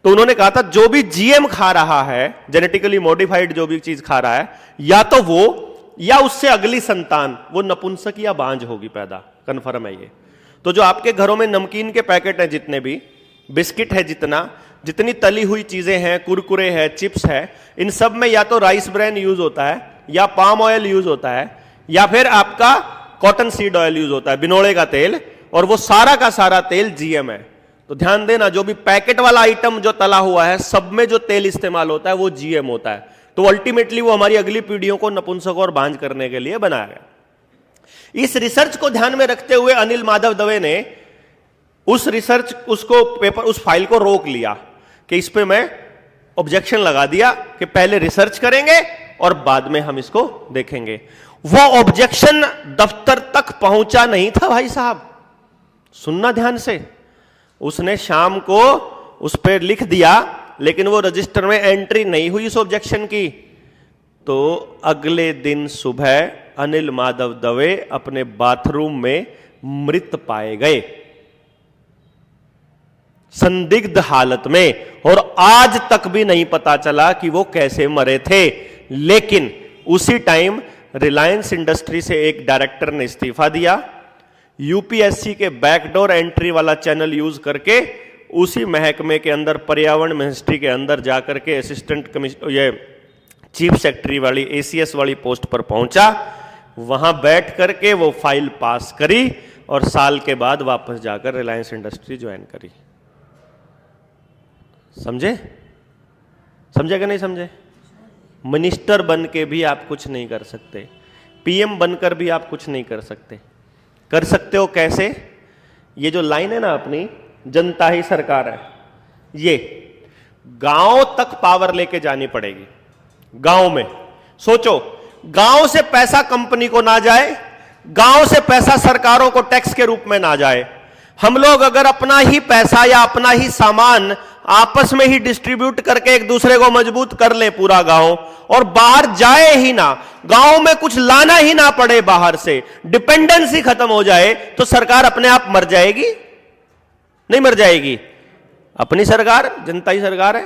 तो उन्होंने कहा था जो भी जीएम खा रहा है, जेनेटिकली मॉडिफाइड जो भी चीज खा रहा है, या तो वो या उससे अगली संतान वो नपुंसक या बांझ होगी पैदा, कन्फर्म है ये। तो जो आपके घरों में नमकीन के पैकेट हैं, जितने भी बिस्किट है, जितनी तली हुई चीजें हैं, कुरकुरे है, चिप्स है, इन सब में या तो राइस ब्रेन यूज होता है, या पाम ऑयल यूज होता है, या फिर आपका कॉटन सीड ऑयल यूज होता है, बिनोड़े का तेल, और वो सारा का सारा तेल जीएम है। तो ध्यान देना, जो भी पैकेट वाला आइटम जो तला हुआ है, सब में जो तेल इस्तेमाल होता है वो जीएम होता है। तो अल्टीमेटली वो हमारी अगली पीढ़ियों को नपुंसक और बांझ करने के लिए बनाया गया। इस रिसर्च को ध्यान में रखते हुए अनिल माधव दवे ने उस रिसर्च, उसको पेपर, उस फाइल को रोक लिया कि इस पे मैं ऑब्जेक्शन लगा दिया कि पहले रिसर्च करेंगे और बाद में हम इसको देखेंगे। वो ऑब्जेक्शन दफ्तर तक पहुंचा नहीं था भाई साहब, सुनना ध्यान से। उसने शाम को उस पर लिख दिया, लेकिन वो रजिस्टर में एंट्री नहीं हुई उस ऑब्जेक्शन की। तो अगले दिन सुबह अनिल माधव दवे अपने बाथरूम में मृत पाए गए, संदिग्ध हालत में, और आज तक भी नहीं पता चला कि वो कैसे मरे थे। लेकिन उसी टाइम रिलायंस इंडस्ट्री से एक डायरेक्टर ने इस्तीफा दिया, यूपीएससी के बैकडोर एंट्री वाला चैनल यूज करके उसी महकमे के अंदर, पर्यावरण मिनिस्ट्री के अंदर जाकर के असिस्टेंट कमिश्नर, ये चीफ सेक्रेटरी वाली, एसीएस वाली पोस्ट पर पहुंचा, वहां बैठ करके वो फाइल पास करी और साल के बाद वापस जाकर रिलायंस इंडस्ट्री ज्वाइन करी। समझे? समझे कि नहीं समझे? मिनिस्टर बन के भी आप कुछ नहीं कर सकते, पीएम बनकर भी आप कुछ नहीं कर सकते। कर सकते हो कैसे? ये जो लाइन है ना अपनी, जनता ही सरकार है, ये गांव तक पावर लेके जानी पड़ेगी। गांव में सोचो, गांव से पैसा कंपनी को ना जाए, गांव से पैसा सरकारों को टैक्स के रूप में ना जाए। हम लोग अगर अपना ही पैसा या अपना ही सामान आपस में ही डिस्ट्रीब्यूट करके एक दूसरे को मजबूत कर ले पूरा गांव, और बाहर जाए ही ना, गांव में कुछ लाना ही ना पड़े बाहर से, डिपेंडेंसी खत्म हो जाए, तो सरकार अपने आप मर जाएगी? नहीं मर जाएगी। अपनी सरकार, जनता ही सरकार है।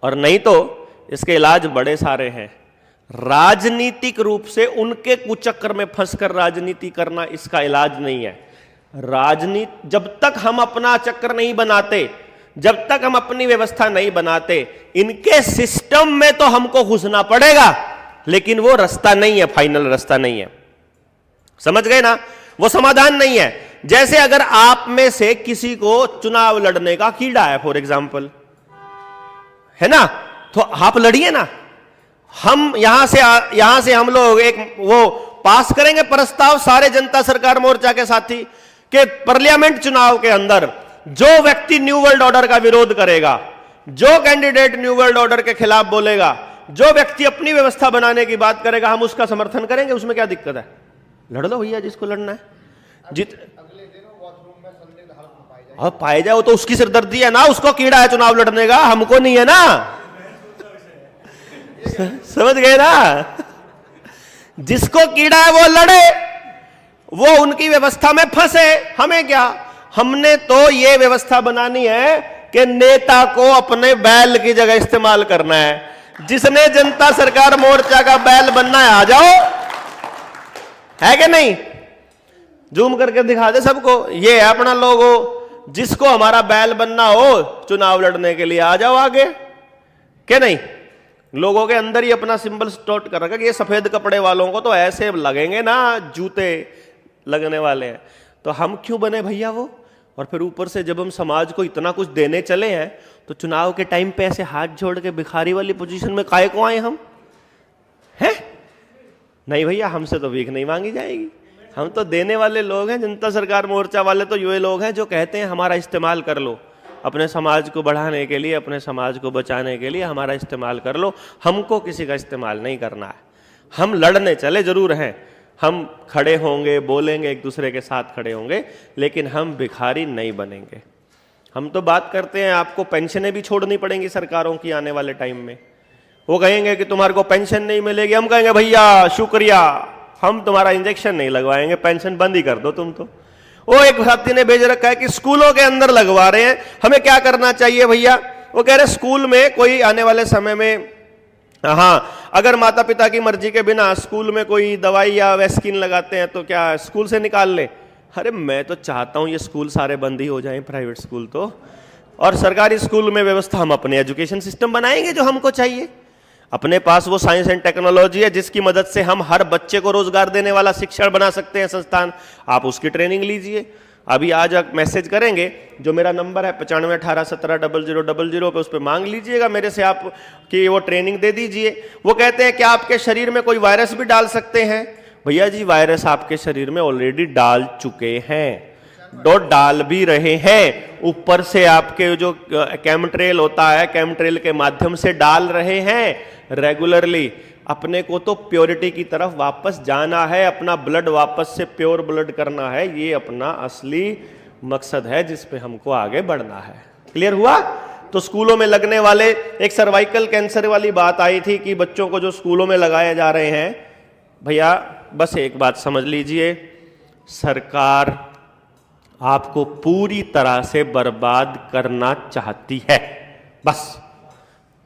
और नहीं तो इसके इलाज बड़े सारे हैं। राजनीतिक रूप से उनके कुचक्कर में फंसकर राजनीति करना इसका इलाज नहीं है। राजनीति, जब तक हम अपना चक्कर नहीं बनाते, जब तक हम अपनी व्यवस्था नहीं बनाते, इनके सिस्टम में तो हमको घुसना पड़ेगा, लेकिन वो रास्ता नहीं है, फाइनल रास्ता नहीं है। समझ गए ना? वो समाधान नहीं है। जैसे अगर आप में से किसी को चुनाव लड़ने का कीड़ा है, फॉर एग्जाम्पल, है ना, तो आप लड़िए ना। हम यहां से हम लोग एक वो पास करेंगे प्रस्ताव, सारे जनता सरकार मोर्चा के साथी, कि पार्लियामेंट चुनाव के अंदर जो व्यक्ति न्यू वर्ल्ड ऑर्डर का विरोध करेगा, जो कैंडिडेट न्यू वर्ल्ड ऑर्डर के खिलाफ बोलेगा, जो व्यक्ति अपनी व्यवस्था बनाने की बात करेगा, हम उसका समर्थन करेंगे। उसमें क्या दिक्कत है? लड़ लो भैया, जिसको लड़ना है। अगले दिन वो बाथरूम में संदिग्ध हालत में पाई जाए, और पाए जाए, वो तो उसकी सिरदर्दी है ना, उसको कीड़ा है चुनाव लड़ने का, हमको नहीं है ना। समझ गए ना? जिसको कीड़ा है वो लड़े, वो उनकी व्यवस्था में फंसे, हमें क्या? हमने तो ये व्यवस्था बनानी है कि नेता को अपने बैल की जगह इस्तेमाल करना है। जिसने जनता सरकार मोर्चा का बैल बनना है, आ जाओ, है कि नहीं? जूम करके दिखा दे सबको, ये है अपना लोगो, जिसको हमारा बैल बनना हो चुनाव लड़ने के लिए आ जाओ आगे, क्या नहीं? लोगों के अंदर ही अपना सिंबल स्टोर कर रखा कि ये सफेद कपड़े वालों को तो ऐसे लगेंगे ना जूते लगने वाले हैं, तो हम क्यों बने भैया वो? और फिर ऊपर से जब हम समाज को इतना कुछ देने चले हैं तो चुनाव के टाइम पे ऐसे हाथ जोड़ के भिखारी वाली पोजीशन में काहे को आए हम? हैं? नहीं भैया, हमसे तो भीख नहीं मांगी जाएगी, हम तो देने वाले लोग हैं। जनता सरकार मोर्चा वाले तो ये लोग हैं जो कहते हैं हमारा इस्तेमाल कर लो, अपने समाज को बढ़ाने के लिए, अपने समाज को बचाने के लिए हमारा इस्तेमाल कर लो, हमको किसी का इस्तेमाल नहीं करना है। हम लड़ने चले जरूर हैं, हम खड़े होंगे, बोलेंगे, एक दूसरे के साथ खड़े होंगे, लेकिन हम भिखारी नहीं बनेंगे। हम तो बात करते हैं आपको पेंशनें भी छोड़नी पड़ेंगी सरकारों की आने वाले टाइम में। वो कहेंगे कि तुम्हारे को पेंशन नहीं मिलेगी, हम कहेंगे भैया शुक्रिया, हम तुम्हारा इंजेक्शन नहीं लगवाएंगे, पेंशन बंद ही कर दो तुम तो। वो एक साथी ने भेज रखा है कि स्कूलों के अंदर लगवा रहे हैं, हमें क्या करना चाहिए भैया? वो कह रहे स्कूल में कोई आने वाले समय में, हाँ, अगर माता पिता की मर्जी के बिना स्कूल में कोई दवाई या वैक्सीन लगाते हैं तो क्या स्कूल से निकाल ले? अरे मैं तो चाहता हूं ये स्कूल सारे बंद ही हो जाएं, प्राइवेट स्कूल तो, और सरकारी स्कूल में व्यवस्था हम अपने एजुकेशन सिस्टम बनाएंगे जो हमको चाहिए। अपने पास वो साइंस एंड टेक्नोलॉजी है जिसकी मदद से हम हर बच्चे को रोजगार देने वाला शिक्षण बना सकते हैं संस्थान, आप उसकी ट्रेनिंग लीजिए। अभी आज आप मैसेज करेंगे, जो मेरा नंबर है 9518170000 पे, उस पर मांग लीजिएगा मेरे से आप कि वो ट्रेनिंग दे दीजिए। वो कहते हैं कि आपके शरीर में कोई वायरस भी डाल सकते हैं? भैया जी, वायरस आपके शरीर में ऑलरेडी डाल चुके हैं, डाल भी रहे हैं, ऊपर से आपके जो केमिट्रेल होता है, केमिट्रेल के माध्यम से डाल रहे हैं रेगुलरली। अपने को तो प्योरिटी की तरफ वापस जाना है, अपना ब्लड वापस से प्योर ब्लड करना है, ये अपना असली मकसद है जिस पे हमको आगे बढ़ना है। क्लियर हुआ? तो स्कूलों में लगने वाले, एक सर्वाइकल कैंसर वाली बात आई थी कि बच्चों को जो स्कूलों में लगाए जा रहे हैं, भैया बस एक बात समझ लीजिए, सरकार आपको पूरी तरह से बर्बाद करना चाहती है बस।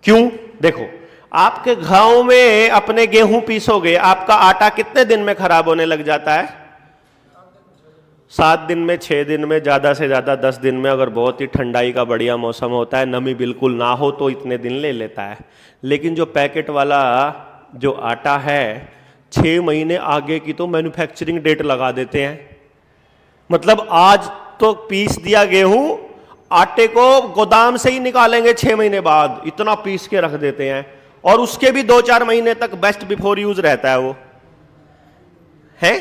क्यों? देखो, आपके गांव में अपने गेहूं पीसोगे, आपका आटा कितने दिन में खराब होने लग जाता है? 7 दिन में, 6 दिन में, ज्यादा से ज्यादा 10 दिन में, अगर बहुत ही ठंडाई का बढ़िया मौसम होता है, नमी बिल्कुल ना हो तो इतने दिन ले लेता है। लेकिन जो पैकेट वाला जो आटा है, 6 महीने आगे की तो मैन्युफैक्चरिंग डेट लगा देते हैं। मतलब आज तो पीस दिया गेहूं, आटे को गोदाम से ही निकालेंगे 6 महीने बाद, इतना पीस के रख देते हैं, और उसके भी 2-4 महीने तक बेस्ट बिफोर यूज रहता है वो है,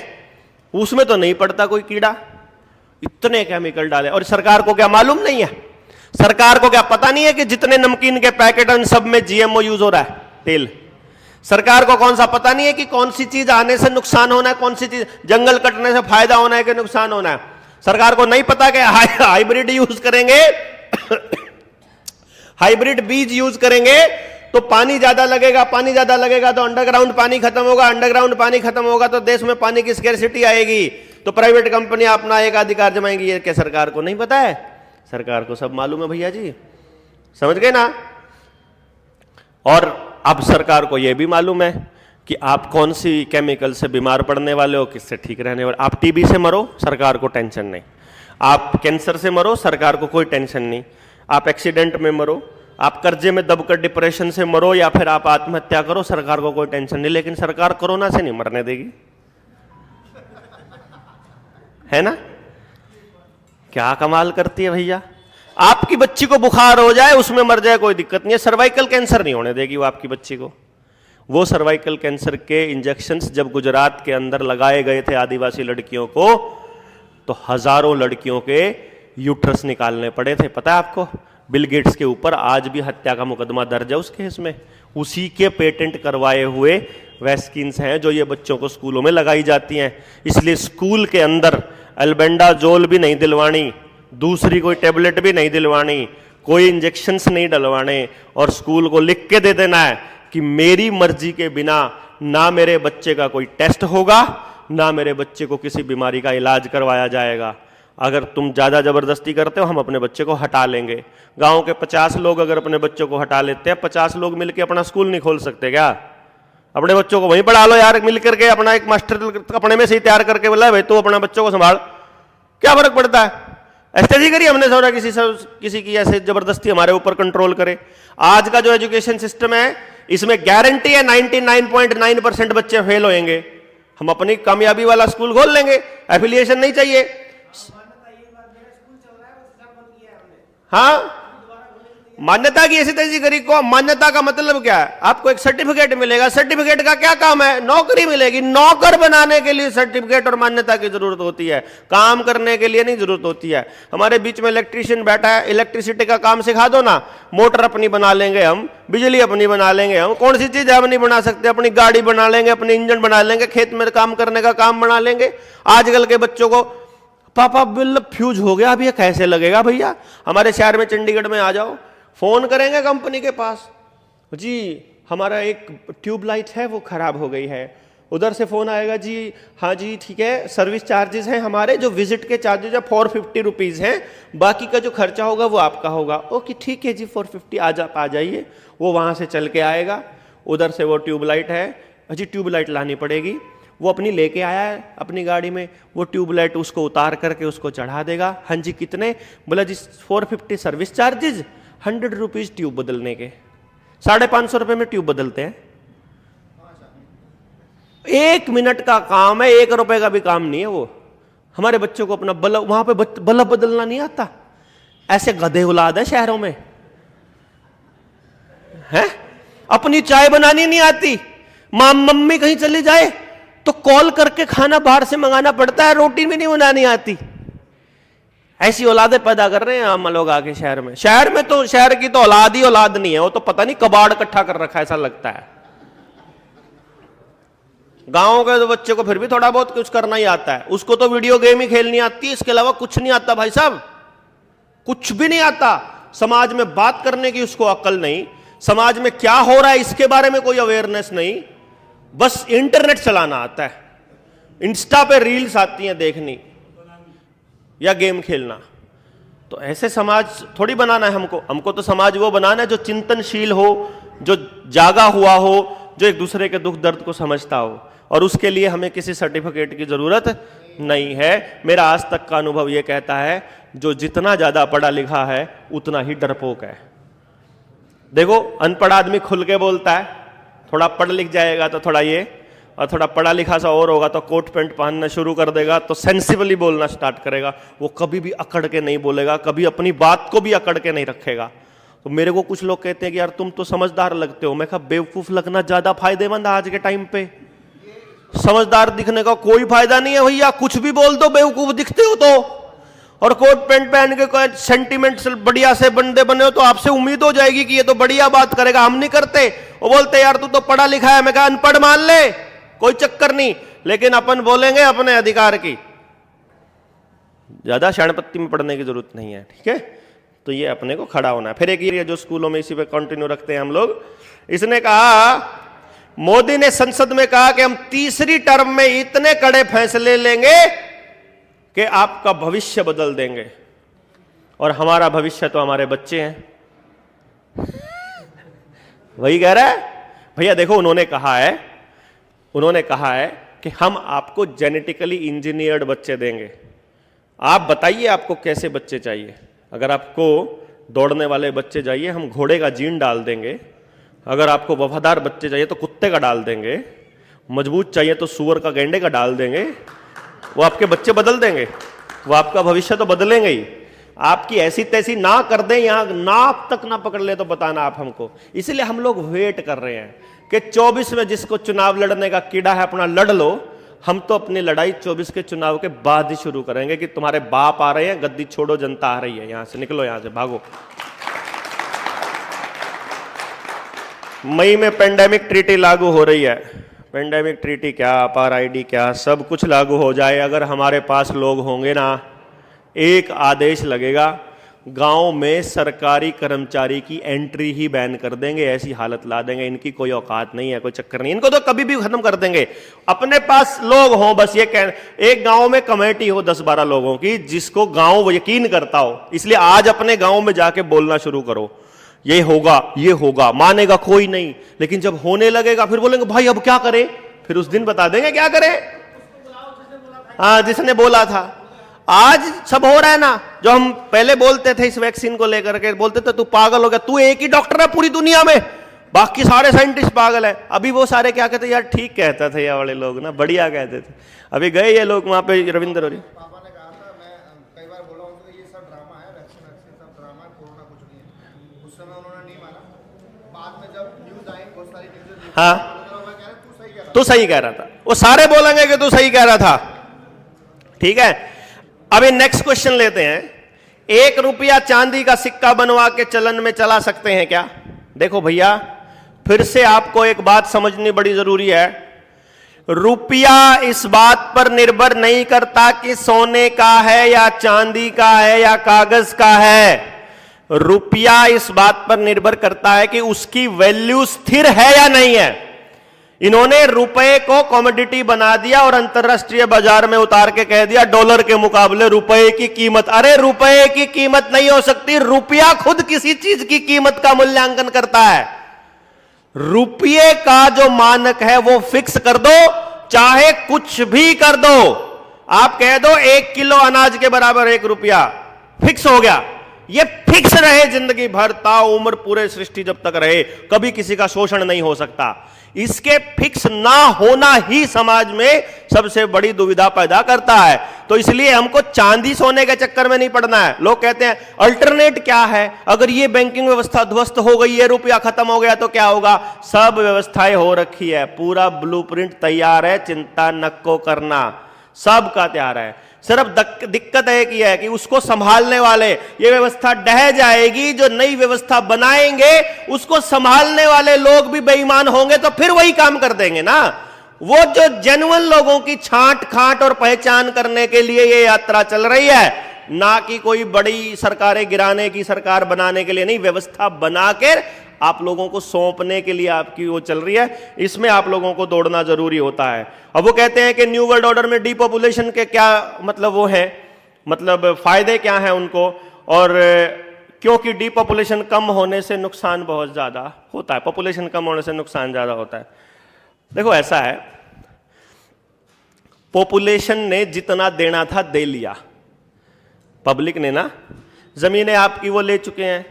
उसमें तो नहीं पड़ता कोई कीड़ा, इतने केमिकल डाले। और सरकार को क्या मालूम नहीं है? सरकार को क्या पता नहीं है कि जितने नमकीन के पैकेट उन सब में जीएमओ यूज हो रहा है, तेल? सरकार को कौन सा पता नहीं है कि कौन सी चीज आने से नुकसान होना है, कौन सी चीज जंगल कटने से फायदा होना है कि नुकसान होना है? सरकार को नहीं पता कि हाइब्रिड यूज करेंगे हाइब्रिड बीज यूज करेंगे तो पानी ज्यादा लगेगा, पानी ज्यादा लगेगा तो अंडरग्राउंड पानी खत्म होगा, अंडरग्राउंड पानी खत्म होगा तो देश में पानी की स्कैर्सिटी आएगी, तो प्राइवेट कंपनियां अपना एक अधिकार जमाएंगी। ये क्या सरकार को नहीं पता है? सरकार को सब मालूम है भैया जी, समझ गए ना? और अब सरकार को यह भी मालूम है कि आप कौन सी केमिकल से बीमार पड़ने वाले हो, किससे ठीक रहने वाले। आप टीबी से मरो, सरकार को टेंशन नहीं। आप कैंसर से मरो, सरकार को कोई टेंशन नहीं। आप एक्सीडेंट में मरो, आप कर्जे में दबकर डिप्रेशन से मरो, या फिर आप आत्महत्या करो, सरकार को कोई टेंशन नहीं। लेकिन सरकार कोरोना से नहीं मरने देगी, है ना? क्या कमाल करती है भैया। आपकी बच्ची को बुखार हो जाए, उसमें मर जाए, कोई दिक्कत नहीं है, सर्वाइकल कैंसर नहीं होने देगी वो आपकी बच्ची को। वो सर्वाइकल कैंसर के इंजेक्शंस जब गुजरात के अंदर लगाए गए थे आदिवासी लड़कियों को, तो हजारों लड़कियों के यूट्रस निकालने पड़े थे, पता है आपको? बिल गेट्स के ऊपर आज भी हत्या का मुकदमा दर्ज है उस केस में। उसी के पेटेंट करवाए हुए वैक्सीन्स हैं जो ये बच्चों को स्कूलों में लगाई जाती हैं। इसलिए स्कूल के अंदर एल्बेंडाजोल भी नहीं दिलवानी, दूसरी कोई टेबलेट भी नहीं दिलवानी, कोई इंजेक्शंस नहीं डलवाने, और स्कूल को लिख के दे देना है कि मेरी मर्जी के बिना ना मेरे बच्चे का कोई टेस्ट होगा, ना मेरे बच्चे को किसी बीमारी का इलाज करवाया जाएगा। अगर तुम ज्यादा जबरदस्ती करते हो, हम अपने बच्चे को हटा लेंगे। गांव के 50 लोग अगर अपने बच्चों को हटा लेते हैं, 50 लोग मिलकर अपना स्कूल नहीं खोल सकते क्या? अपने बच्चों को वहीं पढ़ा लो यार, मिल करके अपना एक मास्टर अपने में से ही तैयार करके बोला भाई तू अपना बच्चों को संभाल, क्या फर्क पड़ता है। ऐसे नहीं करी हमने सोचा किसी की ऐसे जबरदस्ती हमारे ऊपर कंट्रोल करे। आज का जो एजुकेशन सिस्टम है इसमें गारंटी है 99.9% बच्चे फेल होंगे। हम अपनी कामयाबी वाला स्कूल खोल लेंगे, एफिलिएशन नहीं चाहिए। हाँ, मान्यता की ऐसी तैसी करी को, मान्यता का मतलब क्या है, आपको एक सर्टिफिकेट मिलेगा, सर्टिफिकेट का क्या काम है, नौकरी मिलेगी। नौकर बनाने के लिए सर्टिफिकेट और मान्यता की जरूरत होती है, काम करने के लिए नहीं जरूरत होती है। हमारे बीच में इलेक्ट्रीशियन बैठा है, इलेक्ट्रिसिटी का काम सिखा दो ना, मोटर अपनी बना लेंगे हम, बिजली अपनी बना लेंगे हम, कौन सी चीज हम नहीं बना सकते, अपनी गाड़ी बना लेंगे, अपनी इंजन बना लेंगे, खेत में काम करने का काम बना लेंगे। आजकल के बच्चों को पापा बिल फ्यूज हो गया, अब ये कैसे लगेगा भैया। हमारे शहर में चंडीगढ़ में आ जाओ, फोन करेंगे कंपनी के पास, जी हमारा एक ट्यूबलाइट है वो खराब हो गई है। उधर से फोन आएगा, जी हाँ जी ठीक है, सर्विस चार्जेस हैं हमारे, जो विजिट के चार्जेस है 450 रुपीज़ हैं, बाकी का जो खर्चा होगा वो आपका होगा। ओके ठीक है जी 450 आ जाइए। वो वहाँ से चल के आएगा, उधर से वो ट्यूबलाइट है, जी ट्यूबलाइट लानी पड़ेगी। वो अपनी लेके आया है अपनी गाड़ी में, वो ट्यूबलाइट उसको उतार करके उसको चढ़ा देगा। हाँ जी कितने, बोला जी 450 सर्विस चार्जेस, 100 रुपीज ट्यूब बदलने के, 550 रुपए में ट्यूब बदलते हैं। 1 मिनट का काम है, 1 रुपए का भी काम नहीं है वो। हमारे बच्चों को अपना बल्ब, वहां पे बल्ब बदलना नहीं आता। ऐसे गधे औलाद है शहरों में, हैं अपनी चाय बनानी नहीं आती। मम्मी कहीं चली जाए तो कॉल करके खाना बाहर से मंगाना पड़ता है, रोटी भी नहीं बनानी आती। ऐसी औलादें पैदा कर रहे हैं हम लोग आके शहर में। शहर में तो शहर की तो औलाद ही औलाद नहीं है, वो तो पता नहीं कबाड़ इकट्ठा कर रखा है ऐसा लगता है। गांव के तो बच्चे को फिर भी थोड़ा बहुत कुछ करना ही आता है, उसको तो वीडियो गेम ही खेलनी आती है, इसके अलावा कुछ नहीं आता भाई साहब, कुछ भी नहीं आता। समाज में बात करने की उसको अक्ल नहीं, समाज में क्या हो रहा है इसके बारे में कोई अवेयरनेस नहीं, बस इंटरनेट चलाना आता है, इंस्टा पे रील्स आती हैं देखनी या गेम खेलना। तो ऐसे समाज थोड़ी बनाना है हमको तो समाज वो बनाना है जो चिंतनशील हो, जो जागा हुआ हो, जो एक दूसरे के दुख दर्द को समझता हो। और उसके लिए हमें किसी सर्टिफिकेट की जरूरत नहीं है। मेरा आज तक का अनुभव यह कहता है, जो जितना ज्यादा पढ़ा लिखा है उतना ही डरपोक है। देखो अनपढ़ आदमी खुल के बोलता है, थोड़ा पढ़ लिख जाएगा तो थोड़ा ये, और थोड़ा पढ़ा लिखा सा और होगा तो कोट पैंट पहनना शुरू कर देगा, तो सेंसिबली बोलना स्टार्ट करेगा। वो कभी भी अकड़ के नहीं बोलेगा, कभी अपनी बात को भी अकड़ के नहीं रखेगा। तो मेरे को कुछ लोग कहते हैं कि यार तुम तो समझदार लगते हो। मैं कहा बेवकूफ लगना ज्यादा फायदेमंद है आज के टाइम पे, समझदार दिखने का कोई फायदा नहीं है भैया। कुछ भी बोल दो, बेवकूफ दिखते हो तो। और कोट पैंट पहन के कोई सेंटिमेंट बढ़िया से बंदे बने हो तो आपसे उम्मीद हो जाएगी कि ये तो बढ़िया बात करेगा। हम नहीं करते, वो बोलते यार तू तो पढ़ा लिखा है। मैं कहा अनपढ़ मान ले, कोई चक्कर नहीं, लेकिन अपन बोलेंगे अपने अधिकार की। ज्यादा शरणपत्ती में पढ़ने की जरूरत नहीं है, ठीक है। तो ये अपने को खड़ा होना है। फिर एक ये जो स्कूलों में इसी पे कंटिन्यू रखते हैं हम लोग, इसने कहा, मोदी ने संसद में कहा कि हम तीसरी टर्म में इतने कड़े फैसले लेंगे कि आपका भविष्य बदल देंगे। और हमारा भविष्य तो हमारे बच्चे हैं। वही कह रहा है भैया। देखो उन्होंने कहा है कि हम आपको जेनेटिकली इंजीनियर्ड बच्चे देंगे। आप बताइए आपको कैसे बच्चे चाहिए। अगर आपको दौड़ने वाले बच्चे चाहिए, हम घोड़े का जीन डाल देंगे। अगर आपको वफादार बच्चे चाहिए तो कुत्ते का डाल देंगे। मजबूत चाहिए तो सुअर का, गेंडे का डाल देंगे। वो आपके बच्चे बदल देंगे, वो आपका भविष्य तो बदलेंगे ही। आपकी ऐसी तैसी ना कर दें, यहां नाक तक ना पकड़ ले तो बताना आप हमको। इसलिए हम लोग वेट कर रहे हैं कि 24 में जिसको चुनाव लड़ने का कीड़ा है अपना लड़ लो। हम तो अपनी लड़ाई 24 के चुनाव के बाद ही शुरू करेंगे कि तुम्हारे बाप आ रहे हैं, गद्दी छोड़ो, जनता आ रही है, यहां से निकलो, यहां से भागो। मई में पेंडेमिक ट्रीटी लागू हो रही है। पेंडेमिक ट्रीटी क्या, अपार आईडी क्या, सब कुछ लागू हो जाए। अगर हमारे पास लोग होंगे ना, एक आदेश लगेगा, गांव में सरकारी कर्मचारी की एंट्री ही बैन कर देंगे। ऐसी हालत ला देंगे, इनकी कोई औकात नहीं है, कोई चक्कर नहीं, इनको तो कभी भी खत्म कर देंगे। अपने पास लोग हों, बस ये कह, एक गांव में कमेटी हो 10-12 लोगों की, जिसको गांव यकीन करता हो। इसलिए आज अपने गांव में जाके बोलना शुरू करो ये होगा, मानेगा कोई नहीं, लेकिन जब होने लगेगा फिर बोलेंगे भाई अब क्या करें, फिर उस दिन बता देंगे क्या करें। हाँ, जिसने बोला था। आज सब हो रहा है ना, जो हम पहले बोलते थे इस वैक्सीन को लेकर के, बोलते थे तू पागल हो गया, तू एक ही डॉक्टर है पूरी दुनिया में, बाकी सारे साइंटिस्ट पागल है। अभी वो सारे क्या कहते, यार ठीक कहता था ये वाले लोग ना, बढ़िया कहते थे। अभी गए ये लोग वहां पे रविंद्र और पापा ने कहा था, मैं कई बार बोला उनको ये सब ड्रामा है, वैक्सीन वैक्सीन सब ड्रामा है, कोरोना कुछ नहीं है। उस समय उन्होंने नहीं माना। बाद में जब न्यूज आई, बहुत सारी न्यूज, हाँ मैं कह रहा तू सही कह रहा तू सही कह रहा था, वो सारे बोलेंगे कि तू सही कह रहा था। ठीक है, अभी नेक्स्ट क्वेश्चन लेते हैं। 1 रुपया चांदी का सिक्का बनवा के चलन में चला सकते हैं क्या? देखो भैया, फिर से आपको एक बात समझनी बड़ी जरूरी है। रुपया इस बात पर निर्भर नहीं करता कि सोने का है या चांदी का है या कागज का है। रुपया इस बात पर निर्भर करता है कि उसकी वैल्यू स्थिर है या नहीं है। इन्होंने रुपए को कमोडिटी बना दिया और अंतरराष्ट्रीय बाजार में उतार के कह दिया डॉलर के मुकाबले रुपए की कीमत। अरे रुपए की कीमत नहीं हो सकती, रुपया खुद किसी चीज की कीमत का मूल्यांकन करता है। रुपये का जो मानक है वो फिक्स कर दो, चाहे कुछ भी कर दो। आप कह दो 1 किलो अनाज के बराबर 1 रुपया, फिक्स हो गया। ये फिक्स रहे जिंदगी भर, ताउम्र पूरे सृष्टि जब तक रहे, कभी किसी का शोषण नहीं हो सकता। इसके फिक्स ना होना ही समाज में सबसे बड़ी दुविधा पैदा करता है। तो इसलिए हमको चांदी सोने के चक्कर में नहीं पड़ना है। लोग कहते हैं अल्टरनेट क्या है, अगर ये बैंकिंग व्यवस्था ध्वस्त हो गई, ये रुपया खत्म हो गया तो क्या होगा? सब व्यवस्थाएं हो रखी है, पूरा ब्लूप्रिंट तैयार है, चिंता नको करना, सबका तैयार है। सिर्फ दिक्कत एक ही है कि उसको संभालने वाले, ये व्यवस्था ढह जाएगी, जो नई व्यवस्था बनाएंगे उसको संभालने वाले लोग भी बेईमान होंगे तो फिर वही काम कर देंगे ना। वो जो जेन्युइन लोगों की छांट खांट और पहचान करने के लिए ये यात्रा चल रही है, ना कि कोई बड़ी सरकारें गिराने की, सरकार बनाने के लिए नहीं, व्यवस्था बनाकर आप लोगों को सौंपने के लिए आपकी वो चल रही है। इसमें आप लोगों को दौड़ना जरूरी होता है। अब वो कहते हैं कि न्यू वर्ल्ड ऑर्डर में डीपॉपुलेशन के क्या मतलब वो है, मतलब फायदे क्या हैं उनको, और क्योंकि डीपॉपुलेशन कम होने से नुकसान बहुत ज्यादा होता है, पॉपुलेशन कम होने से नुकसान ज्यादा होता है। देखो ऐसा है, पॉपुलेशन ने जितना देना था दे लिया, पब्लिक ने ना, जमीनें आपकी वो ले चुके हैं,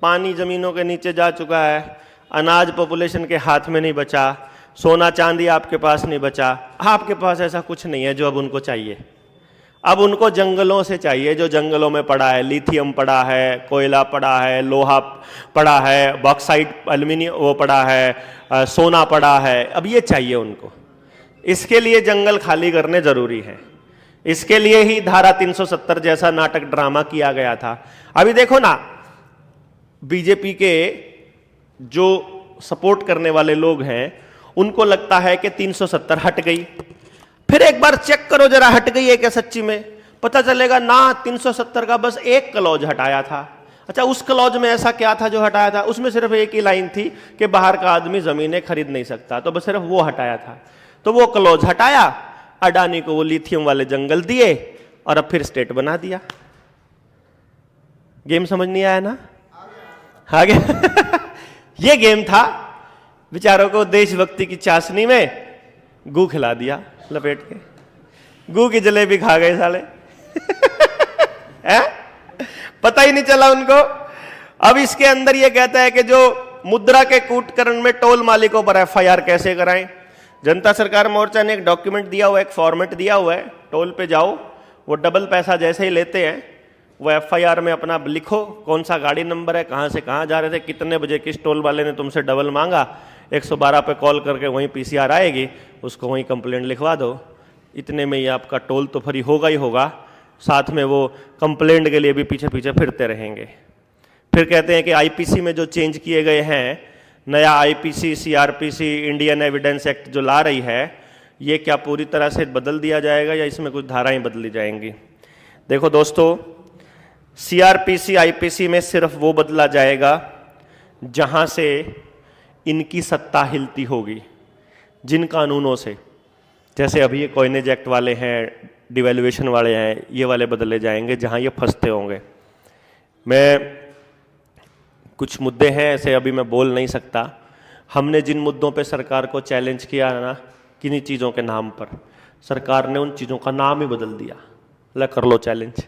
पानी जमीनों के नीचे जा चुका है, अनाज पॉपुलेशन के हाथ में नहीं बचा, सोना चांदी आपके पास नहीं बचा, आपके पास ऐसा कुछ नहीं है जो अब उनको चाहिए। अब उनको जंगलों से चाहिए, जो जंगलों में पड़ा है, लिथियम पड़ा है, कोयला पड़ा है, लोहा पड़ा है, बॉक्साइट एल्यूमिनियम वो पड़ा है, सोना पड़ा है, अब ये चाहिए उनको। इसके लिए जंगल खाली करने जरूरी है। इसके लिए ही धारा 370 जैसा नाटक ड्रामा किया गया था। अभी देखो ना, बीजेपी के जो सपोर्ट करने वाले लोग हैं उनको लगता है कि 370 हट गई, फिर एक बार चेक करो जरा हट गई है क्या सच्ची में, पता चलेगा ना 370 का बस एक क्लॉज हटाया था। अच्छा, उस क्लॉज में ऐसा क्या था जो हटाया था? उसमें सिर्फ एक ही लाइन थी कि बाहर का आदमी जमीनें खरीद नहीं सकता, तो बस सिर्फ वो हटाया था। तो वो क्लॉज हटाया, अडानी को वो लिथियम वाले जंगल दिए और अब फिर स्टेट बना दिया। गेम समझ नहीं आया ना? आ गया ये गेम था। बेचारों को देशभक्ति की चाशनी में गू खिला दिया लपेट के, गू की जलेबी खा गए साले पता ही नहीं चला उनको। अब इसके अंदर ये कहता है कि जो मुद्रा के कूटकरण में टोल मालिकों पर एफआईआर कैसे कराएं। जनता सरकार मोर्चा ने एक डॉक्यूमेंट दिया हुआ है, एक फॉर्मेट दिया हुआ है, टोल पे जाओ, वो डबल पैसा जैसे ही लेते हैं वो एफआईआर में अपना लिखो कौन सा गाड़ी नंबर है, कहां से कहां जा रहे थे, कितने बजे किस टोल वाले ने तुमसे डबल मांगा, 112 पे कॉल करके वहीं पीसीआर आएगी, उसको वहीं कंप्लेंट लिखवा दो, इतने में ही आपका टोल तो फ्री होगा ही होगा, साथ में वो कंप्लेंट के लिए भी पीछे पीछे फिरते रहेंगे। फिर कहते हैं कि आईपीसी में जो चेंज किए गए हैं, नया IPC, CrPC, Indian evidence act जो ला रही है, ये क्या पूरी तरह से बदल दिया जाएगा या इसमें कुछ धाराएं बदली जाएंगी? देखो दोस्तों, सीआरपीसी आईपीसी में सिर्फ वो बदला जाएगा जहां से इनकी सत्ता हिलती होगी, जिन कानूनों से, जैसे अभी ये कॉइनेज एक्ट वाले हैं, डिवैल्यूएशन वाले हैं, ये वाले बदले जाएंगे जहां ये फंसते होंगे। मैं कुछ मुद्दे हैं ऐसे, अभी मैं बोल नहीं सकता। हमने जिन मुद्दों पे सरकार को चैलेंज किया है ना, किन्हीं चीज़ों के नाम पर, सरकार ने उन चीज़ों का नाम ही बदल दिया। ले कर लो चैलेंज,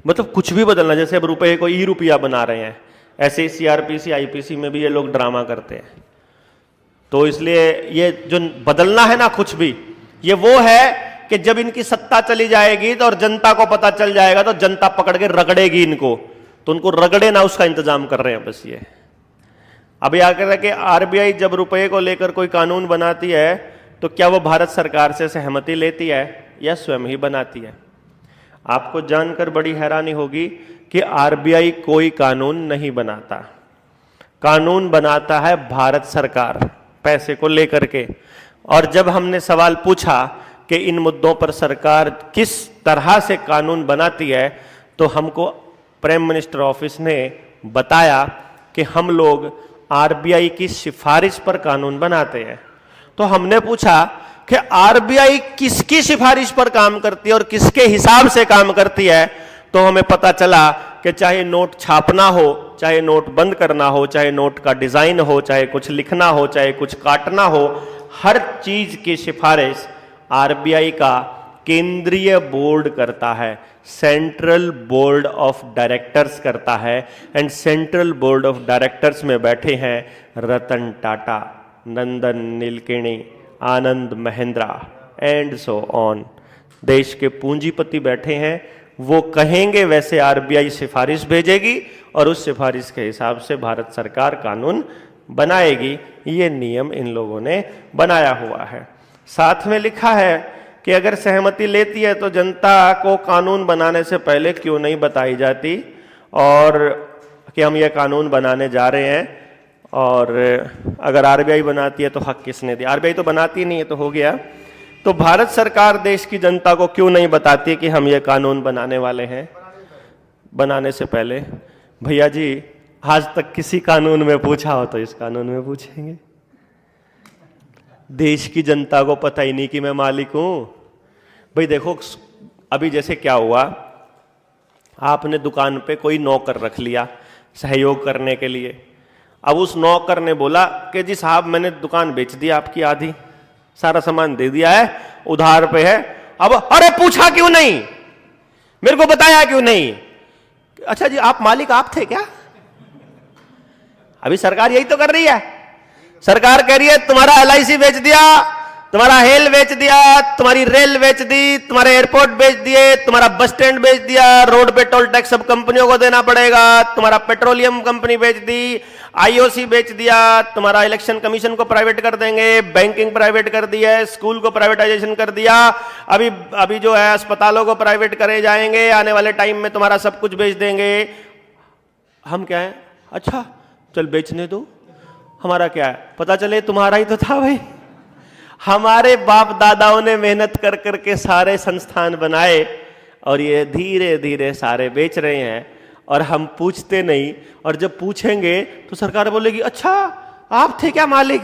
मतलब कुछ भी बदलना। जैसे अब रुपए को ई रुपया बना रहे हैं, ऐसे ही सीआरपीसी आईपीसी में भी ये लोग ड्रामा करते हैं। तो इसलिए ये जो बदलना है ना कुछ भी, ये वो है कि जब इनकी सत्ता चली जाएगी तो और जनता को पता चल जाएगा तो जनता पकड़ के रगड़ेगी इनको, तो उनको रगड़े ना उसका इंतजाम कर रहे हैं बस ये। अभी आकर के आरबीआई जब रुपए को लेकर कोई कानून बनाती है तो क्या वो भारत सरकार से सहमति लेती है या स्वयं ही बनाती है? आपको जानकर बड़ी हैरानी होगी कि आरबीआई कोई कानून नहीं बनाता, कानून बनाता है भारत सरकार पैसे को लेकर के। और जब हमने सवाल पूछा कि इन मुद्दों पर सरकार किस तरह से कानून बनाती है, तो हमको प्राइम मिनिस्टर ऑफिस ने बताया कि हम लोग आरबीआई की सिफारिश पर कानून बनाते हैं। तो हमने पूछा कि आरबीआई किसकी सिफारिश पर काम करती है और किसके हिसाब से काम करती है, तो हमें पता चला कि चाहे नोट छापना हो, चाहे नोट बंद करना हो, चाहे नोट का डिजाइन हो, चाहे कुछ लिखना हो, चाहे कुछ काटना हो, हर चीज की सिफारिश आरबीआई का केंद्रीय बोर्ड करता है, सेंट्रल बोर्ड ऑफ डायरेक्टर्स करता है। And central board of directors में बैठे हैं Ratan Tata, Nandan Nilekani, Anand Mahindra and so on. देश के पूंजीपति बैठे हैं, वो कहेंगे वैसे आरबीआई सिफारिश भेजेगी और उस सिफारिश के हिसाब से भारत सरकार कानून बनाएगी। ये नियम इन लोगों ने बनाया हुआ है। साथ में लिखा है कि अगर सहमति लेती है तो जनता को कानून बनाने से पहले क्यों नहीं बताई जाती, और कि हम ये कानून बनाने जा रहे हैं, और अगर आरबीआई बनाती है तो हक किसने दिया? आरबीआई तो बनाती नहीं है, तो हो गया। तो भारत सरकार देश की जनता को क्यों नहीं बताती कि हम ये कानून बनाने वाले हैं बनाने से पहले? भैया जी, आज तक किसी कानून में पूछा हो तो इस कानून में पूछेंगे। देश की जनता को पता ही नहीं कि मैं मालिक हूं। भाई देखो, अभी जैसे क्या हुआ, आपने दुकान पे कोई नौकर रख लिया सहयोग करने के लिए। अब उस नौकर ने बोला कि जी साहब, मैंने दुकान बेच दी आपकी आधी, सारा सामान दे दिया है, उधार पे है। अब अरे पूछा क्यों नहीं, मेरे को बताया क्यों नहीं? अच्छा जी, आप मालिक आप थे क्या? अभी सरकार यही तो कर रही है। सरकार कह रही है तुम्हारा एलआईसी बेच दिया, तुम्हारा हेल बेच दिया, तुम्हारी रेल बेच दी, तुम्हारे एयरपोर्ट बेच दिए, तुम्हारा बस स्टैंड बेच दिया, रोड पे टोल टैक्स सब कंपनियों को देना पड़ेगा, तुम्हारा पेट्रोलियम कंपनी बेच दी, आईओसी बेच दिया, तुम्हारा इलेक्शन कमीशन को प्राइवेट कर देंगे, बैंकिंग प्राइवेट कर दी है, स्कूल को प्राइवेटाइजेशन कर दिया, अभी जो है अस्पतालों को प्राइवेट करे जाएंगे, आने वाले टाइम में तुम्हारा सब कुछ बेच देंगे। हम क्या है? अच्छा चल बेचने दो, हमारा क्या है? पता चले तुम्हारा ही तो था भाई। हमारे बाप दादाओं ने मेहनत कर करके सारे संस्थान बनाए और ये धीरे धीरे सारे बेच रहे हैं, और हम पूछते नहीं। और जब पूछेंगे तो सरकार बोलेगी अच्छा आप थे क्या मालिक?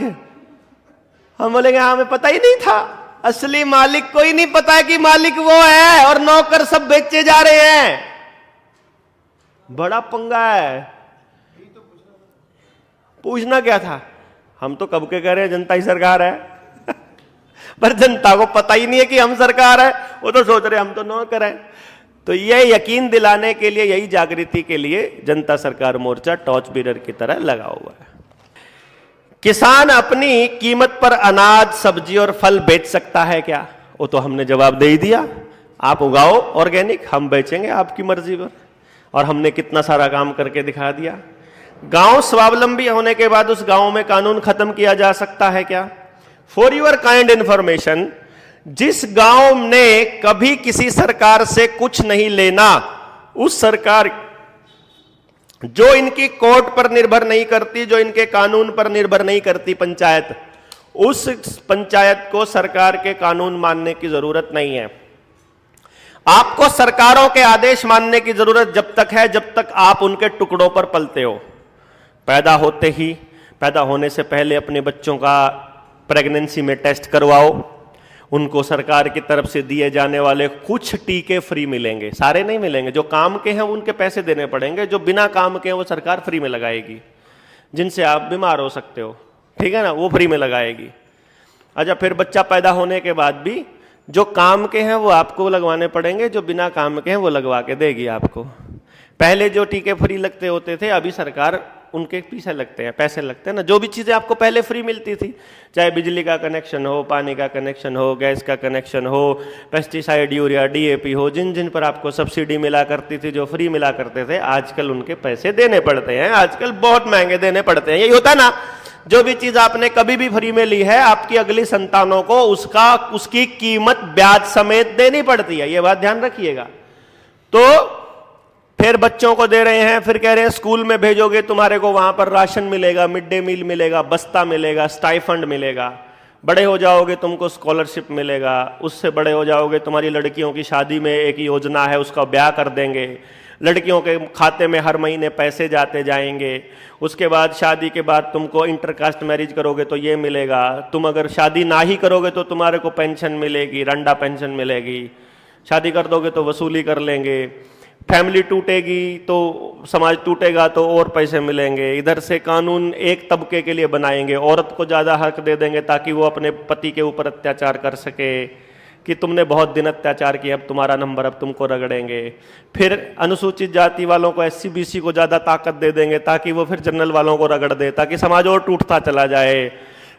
हम बोलेंगे हाँ, हमें पता ही नहीं था। असली मालिक को ही नहीं पता है कि मालिक वो है, और नौकर सब बेचे जा रहे हैं। बड़ा पंगा है। पूछना क्या था? हम तो कब के कह रहे हैं जनता ही सरकार है पर जनता को पता ही नहीं है कि हम सरकार है, वो तो सोच रहे हम तो नौकर हैं। तो ये यकीन दिलाने के लिए, यही जागृति के लिए जनता सरकार मोर्चा टॉर्च बीरर की तरह लगा हुआ है। किसान अपनी कीमत पर अनाज, सब्जी और फल बेच सकता है क्या? वो तो हमने जवाब दे ही दिया, आप उगाओ ऑर्गेनिक, हम बेचेंगे आपकी मर्जी पर। और हमने कितना सारा काम करके दिखा दिया। गांव स्वावलंबी होने के बाद उस गांव में कानून खत्म किया जा सकता है क्या? फॉर यूर काइंड इंफॉर्मेशन, जिस गांव ने कभी किसी सरकार से कुछ नहीं लेना, उस सरकार जो इनकी कोर्ट पर निर्भर नहीं करती, जो इनके कानून पर निर्भर नहीं करती पंचायत, उस पंचायत को सरकार के कानून मानने की जरूरत नहीं है। आपको सरकारों के आदेश मानने की जरूरत जब तक है जब तक आप उनके टुकड़ों पर पलते हो। पैदा होते ही, पैदा होने से पहले अपने बच्चों का प्रेगनेंसी में टेस्ट करवाओ, उनको सरकार की तरफ से दिए जाने वाले कुछ टीके फ्री मिलेंगे, सारे नहीं मिलेंगे। जो काम के हैं उनके पैसे देने पड़ेंगे, जो बिना काम के हैं वो सरकार फ्री में लगाएगी, जिनसे आप बीमार हो सकते हो, ठीक है ना, वो फ्री में लगाएगी। अच्छा, फिर बच्चा पैदा होने के बाद भी जो काम के हैं वो आपको लगवाने पड़ेंगे, जो बिना काम के हैं वो लगवा के देगी आपको। पहले जो टीके फ्री लगते होते थे, अभी सरकार उनके पीछे लगते हैं, पैसे लगते हैं ना। जो भी चीज़ें आपको पहले फ्री मिलती थी, चाहे बिजली का कनेक्शन हो, पानी का कनेक्शन हो, गैस का कनेक्शन हो, पेस्टिसाइड, यूरिया, डीएपी हो, जिन जिन पर आपको सब्सिडी मिला करती थी, जो फ्री मिला करते थे, आजकल उनके पैसे देने पड़ते हैं। आजकल बहुत महंगे देने पड़ते हैं। यही होता है ना, जो भी चीज आपने कभी भी फ्री में ली है, आपकी अगली संतानों को उसकी कीमत ब्याज समेत देनी पड़ती है। यह बात ध्यान रखिएगा। तो फिर बच्चों को दे रहे हैं, फिर कह रहे हैं स्कूल में भेजोगे तुम्हारे को वहां पर राशन मिलेगा, मिड डे मील मिलेगा, बस्ता मिलेगा, स्टाइफंड मिलेगा। बड़े हो जाओगे तुमको स्कॉलरशिप मिलेगा, उससे बड़े हो जाओगे तुम्हारी लड़कियों की शादी में एक योजना है, उसका ब्याह कर देंगे, लड़कियों के खाते में हर महीने पैसे जाते जाएंगे। उसके बाद शादी के बाद तुमको इंटरकास्ट मैरिज करोगे तो ये मिलेगा, तुम अगर शादी ना ही करोगे तो तुम्हारे को पेंशन मिलेगी, रंडा पेंशन मिलेगी, शादी कर दोगे तो वसूली कर लेंगे, फैमिली टूटेगी तो समाज टूटेगा तो और पैसे मिलेंगे। इधर से कानून एक तबके के लिए बनाएंगे, औरत को ज़्यादा हक दे देंगे ताकि वो अपने पति के ऊपर अत्याचार कर सके कि तुमने बहुत दिन अत्याचार किया, अब तुम्हारा नंबर, अब तुमको रगड़ेंगे। फिर अनुसूचित जाति वालों को, एससी बीसी को ज़्यादा ताकत दे देंगे ताकि वो फिर जनरल वालों को रगड़ दे, ताकि समाज और टूटता चला जाए।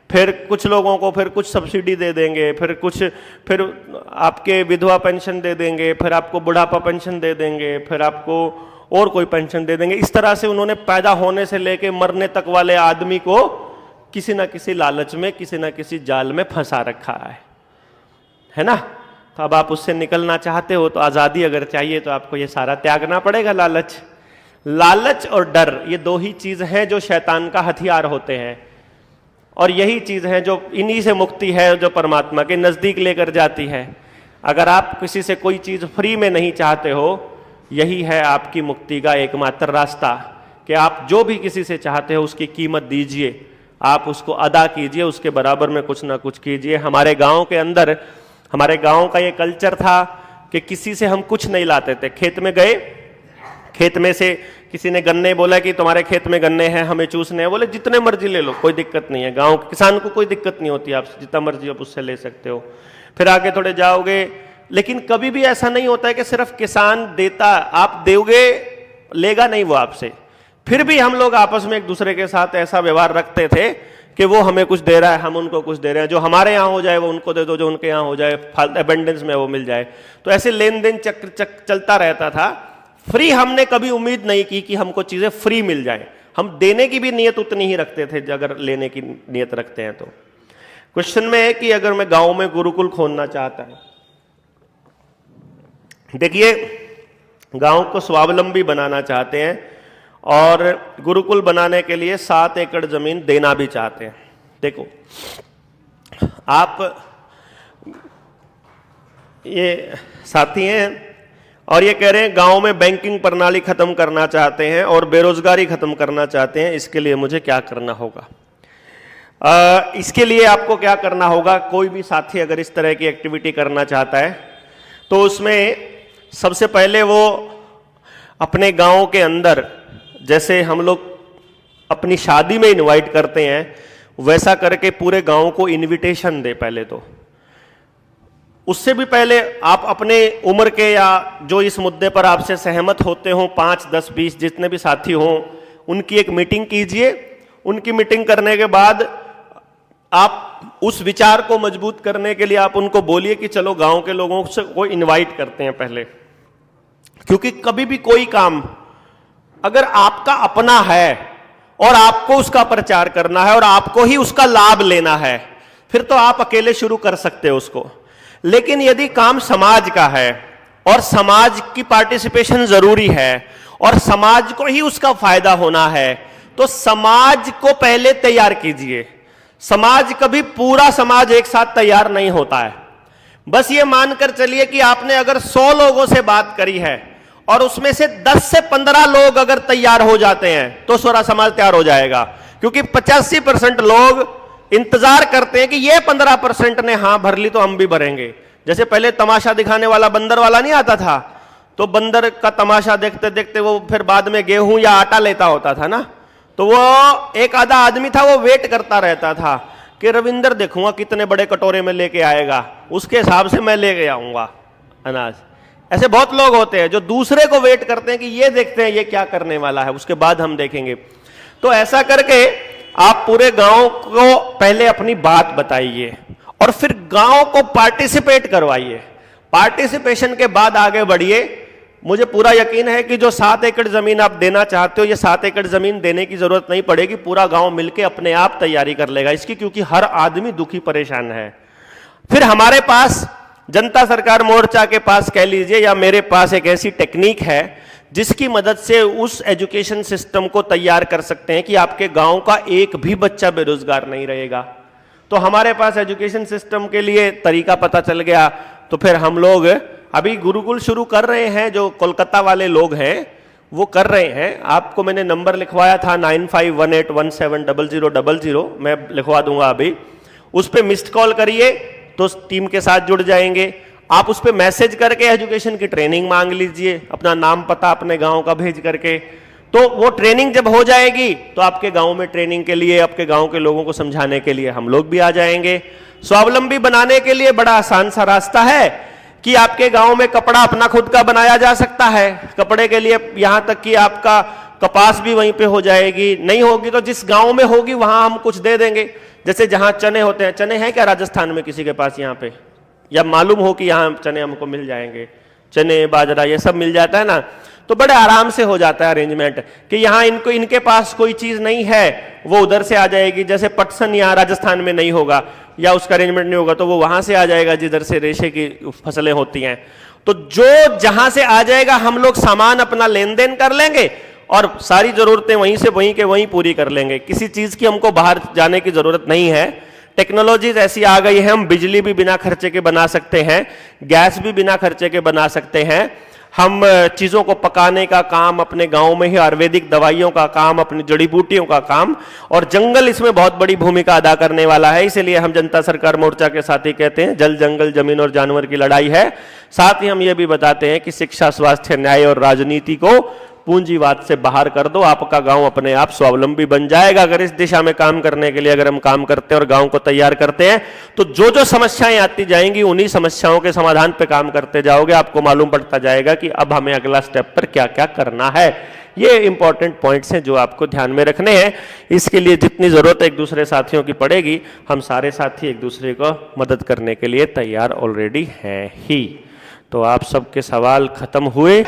फिर कुछ लोगों को फिर कुछ सब्सिडी दे देंगे, फिर आपके विधवा पेंशन दे देंगे, फिर आपको बुढ़ापा पेंशन दे देंगे, फिर आपको और कोई पेंशन दे देंगे। इस तरह से उन्होंने पैदा होने से लेके मरने तक वाले आदमी को किसी ना किसी लालच में, किसी ना किसी जाल में फंसा रखा है ना। तो अब आप उससे निकलना चाहते हो तो आज़ादी अगर चाहिए तो आपको ये सारा त्यागना पड़ेगा। लालच और डर, ये दो ही चीज़ हैं जो शैतान का हथियार होते हैं, और यही चीज़ है जो, इन्हीं से मुक्ति है जो परमात्मा के नज़दीक लेकर जाती है। अगर आप किसी से कोई चीज़ फ्री में नहीं चाहते हो, यही है आपकी मुक्ति का एकमात्र रास्ता, कि आप जो भी किसी से चाहते हो उसकी कीमत दीजिए, आप उसको अदा कीजिए, उसके बराबर में कुछ ना कुछ कीजिए। हमारे गांव के अंदर, हमारे गांव का ये कल्चर था कि किसी से हम कुछ नहीं लाते थे। खेत में गए, खेत में से किसी ने गन्ने बोला कि तुम्हारे खेत में गन्ने हैं, हमें चूसने हैं, बोले जितने मर्जी ले लो, कोई दिक्कत नहीं है। गांव के किसान को कोई दिक्कत नहीं होती, आपसे जितना मर्जी आप उससे ले सकते हो। फिर आगे थोड़े जाओगे, लेकिन कभी भी ऐसा नहीं होता है कि सिर्फ किसान देता, आप दोगे, लेगा नहीं वो आपसे। फिर भी हम लोग आपस में एक दूसरे के साथ ऐसा व्यवहार रखते थे कि वो हमें कुछ दे रहा है, हम उनको कुछ दे रहे हैं, जो हमारे यहाँ हो जाए वो उनको दे दो, जो उनके यहाँ हो जाए एबेंडेंस में वो मिल जाए। तो ऐसे लेन देन चक्र चलता रहता था। फ्री हमने कभी उम्मीद नहीं की कि हमको चीजें फ्री मिल जाए। हम देने की भी नियत उतनी ही रखते थे अगर लेने की नियत रखते हैं तो। क्वेश्चन में है कि अगर मैं गांव में गुरुकुल खोलना चाहता है, देखिए गांव को स्वावलंबी बनाना चाहते हैं और गुरुकुल बनाने के लिए 7 एकड़ जमीन देना भी चाहते हैं। देखो आप ये साथी हैं और ये कह रहे हैं गांव में बैंकिंग प्रणाली खत्म करना चाहते हैं और बेरोजगारी खत्म करना चाहते हैं, इसके लिए मुझे क्या करना होगा? इसके लिए आपको क्या करना होगा, कोई भी साथी अगर इस तरह की एक्टिविटी करना चाहता है तो उसमें सबसे पहले वो अपने गांव के अंदर, जैसे हम लोग अपनी शादी में इनवाइट करते हैं, वैसा करके पूरे गांव को इनविटेशन दे पहले तो। उससे भी पहले आप अपने उम्र के या जो इस मुद्दे पर आपसे सहमत होते हो, 5, 10, 20 जितने भी साथी हों, उनकी एक मीटिंग कीजिए। उनकी मीटिंग करने के बाद आप उस विचार को मजबूत करने के लिए आप उनको बोलिए कि चलो गांव के लोगों को इनवाइट करते हैं पहले। क्योंकि कभी भी कोई काम अगर आपका अपना है और आपको उसका प्रचार करना है और आपको ही उसका लाभ लेना है, फिर तो आप अकेले शुरू कर सकते हो उसको। लेकिन यदि काम समाज का है और समाज की पार्टिसिपेशन जरूरी है और समाज को ही उसका फायदा होना है, तो समाज को पहले तैयार कीजिए। समाज, कभी पूरा समाज एक साथ तैयार नहीं होता है। बस ये मानकर चलिए कि आपने अगर 100 लोगों से बात करी है और उसमें से 10 से 15 लोग अगर तैयार हो जाते हैं तो सारा समाज तैयार हो जाएगा। क्योंकि 85% लोग इंतजार करते हैं कि ये 15% ने हां भर ली तो हम भी भरेंगे। जैसे पहले तमाशा दिखाने वाला बंदर वाला नहीं आता था, तो बंदर का तमाशा देखते देखते वो फिर बाद में गेहूं या आटा लेता होता था ना, तो वो एक आधा आदमी था, वो वेट करता रहता था कि रविंदर देखूंगा कितने बड़े कटोरे में लेके आएगा, उसके हिसाब से मैं लेके आऊंगा अनाज। ऐसे बहुत लोग होते हैं जो दूसरे को वेट करते हैं कि ये देखते हैं ये क्या करने वाला है, उसके बाद हम देखेंगे। तो ऐसा करके आप पूरे गांव को पहले अपनी बात बताइए और फिर गांव को पार्टिसिपेट करवाइए। पार्टिसिपेशन के बाद आगे बढ़िए। मुझे पूरा यकीन है कि जो 7 एकड़ जमीन आप देना चाहते हो, ये 7 एकड़ जमीन देने की जरूरत नहीं पड़ेगी, पूरा गांव मिलके अपने आप तैयारी कर लेगा इसकी, क्योंकि हर आदमी दुखी परेशान है। फिर हमारे पास जनता सरकार मोर्चा के पास कह लीजिए या मेरे पास एक ऐसी टेक्निक है जिसकी मदद से उस एजुकेशन सिस्टम को तैयार कर सकते हैं कि आपके गांव का एक भी बच्चा बेरोजगार नहीं रहेगा। तो हमारे पास एजुकेशन सिस्टम के लिए तरीका पता चल गया। तो फिर हम लोग अभी गुरुकुल शुरू कर रहे हैं, जो कोलकाता वाले लोग हैं वो कर रहे हैं। आपको मैंने नंबर लिखवाया था 9518170000, मैं लिखवा दूंगा अभी। उस पर मिस्ड कॉल करिए तो टीम के साथ जुड़ जाएंगे। आप उस पर मैसेज करके एजुकेशन की ट्रेनिंग मांग लीजिए, अपना नाम पता अपने गांव का भेज करके। तो वो ट्रेनिंग जब हो जाएगी तो आपके गांव में ट्रेनिंग के लिए, आपके गांव के लोगों को समझाने के लिए हम लोग भी आ जाएंगे। स्वावलंबी बनाने के लिए बड़ा आसान सा रास्ता है कि आपके गांव में कपड़ा अपना खुद का बनाया जा सकता है। कपड़े के लिए यहां तक कि आपका कपास भी वहीं पे हो जाएगी, नहीं होगी तो जिस गांव में होगी वहां हम कुछ दे देंगे। जैसे जहां चने होते हैं, चने हैं क्या राजस्थान में किसी के पास यहाँ पे, या मालूम हो कि यहाँ चने हमको मिल जाएंगे, चने बाजरा ये सब मिल जाता है ना, तो बड़े आराम से हो जाता है अरेंजमेंट कि यहाँ इनको इनके पास कोई चीज नहीं है वो उधर से आ जाएगी। जैसे पटसन यहाँ राजस्थान में नहीं होगा या उसका अरेंजमेंट नहीं होगा तो वो वहां से आ जाएगा जिधर से रेशे की फसलें होती हैं। तो जो जहां से आ जाएगा हम लोग सामान अपना लेन देन कर लेंगे और सारी जरूरतें वहीं से वहीं के वहीं पूरी कर लेंगे। किसी चीज की हमको बाहर जाने की जरूरत नहीं है। टेक्नोलॉजीज ऐसी आ गई है, हम बिजली भी बिना खर्चे के बना सकते हैं, गैस भी बिना खर्चे के बना सकते हैं। हम चीजों को पकाने का काम अपने गांव में ही, आयुर्वेदिक दवाइयों का काम, अपनी जड़ी बूटियों का काम, और जंगल इसमें बहुत बड़ी भूमिका अदा करने वाला है। इसीलिए हम जनता सरकार मोर्चा के साथ ही कहते हैं जल जंगल जमीन और जानवर की लड़ाई है। साथ ही हम ये भी बताते हैं कि शिक्षा, स्वास्थ्य, न्याय और राजनीति को पूंजीवाद से बाहर कर दो, आपका गांव अपने आप स्वावलंबी बन जाएगा। अगर इस दिशा में काम करने के लिए अगर हम काम करते हैं और गांव को तैयार करते हैं तो जो जो समस्याएं आती जाएंगी उन्हीं समस्याओं के समाधान पे काम करते जाओगे, आपको मालूम पड़ता जाएगा कि अब हमें अगला स्टेप पर क्या क्या करना है। ये इंपॉर्टेंट पॉइंट्स हैं जो आपको ध्यान में रखने हैं। इसके लिए जितनी जरूरत एक दूसरे साथियों की पड़ेगी, हम सारे साथी एक दूसरे को मदद करने के लिए तैयार ऑलरेडी हैं ही। तो आप सबके सवाल खत्म हुए?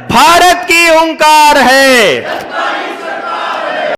भारत की ओंकार है।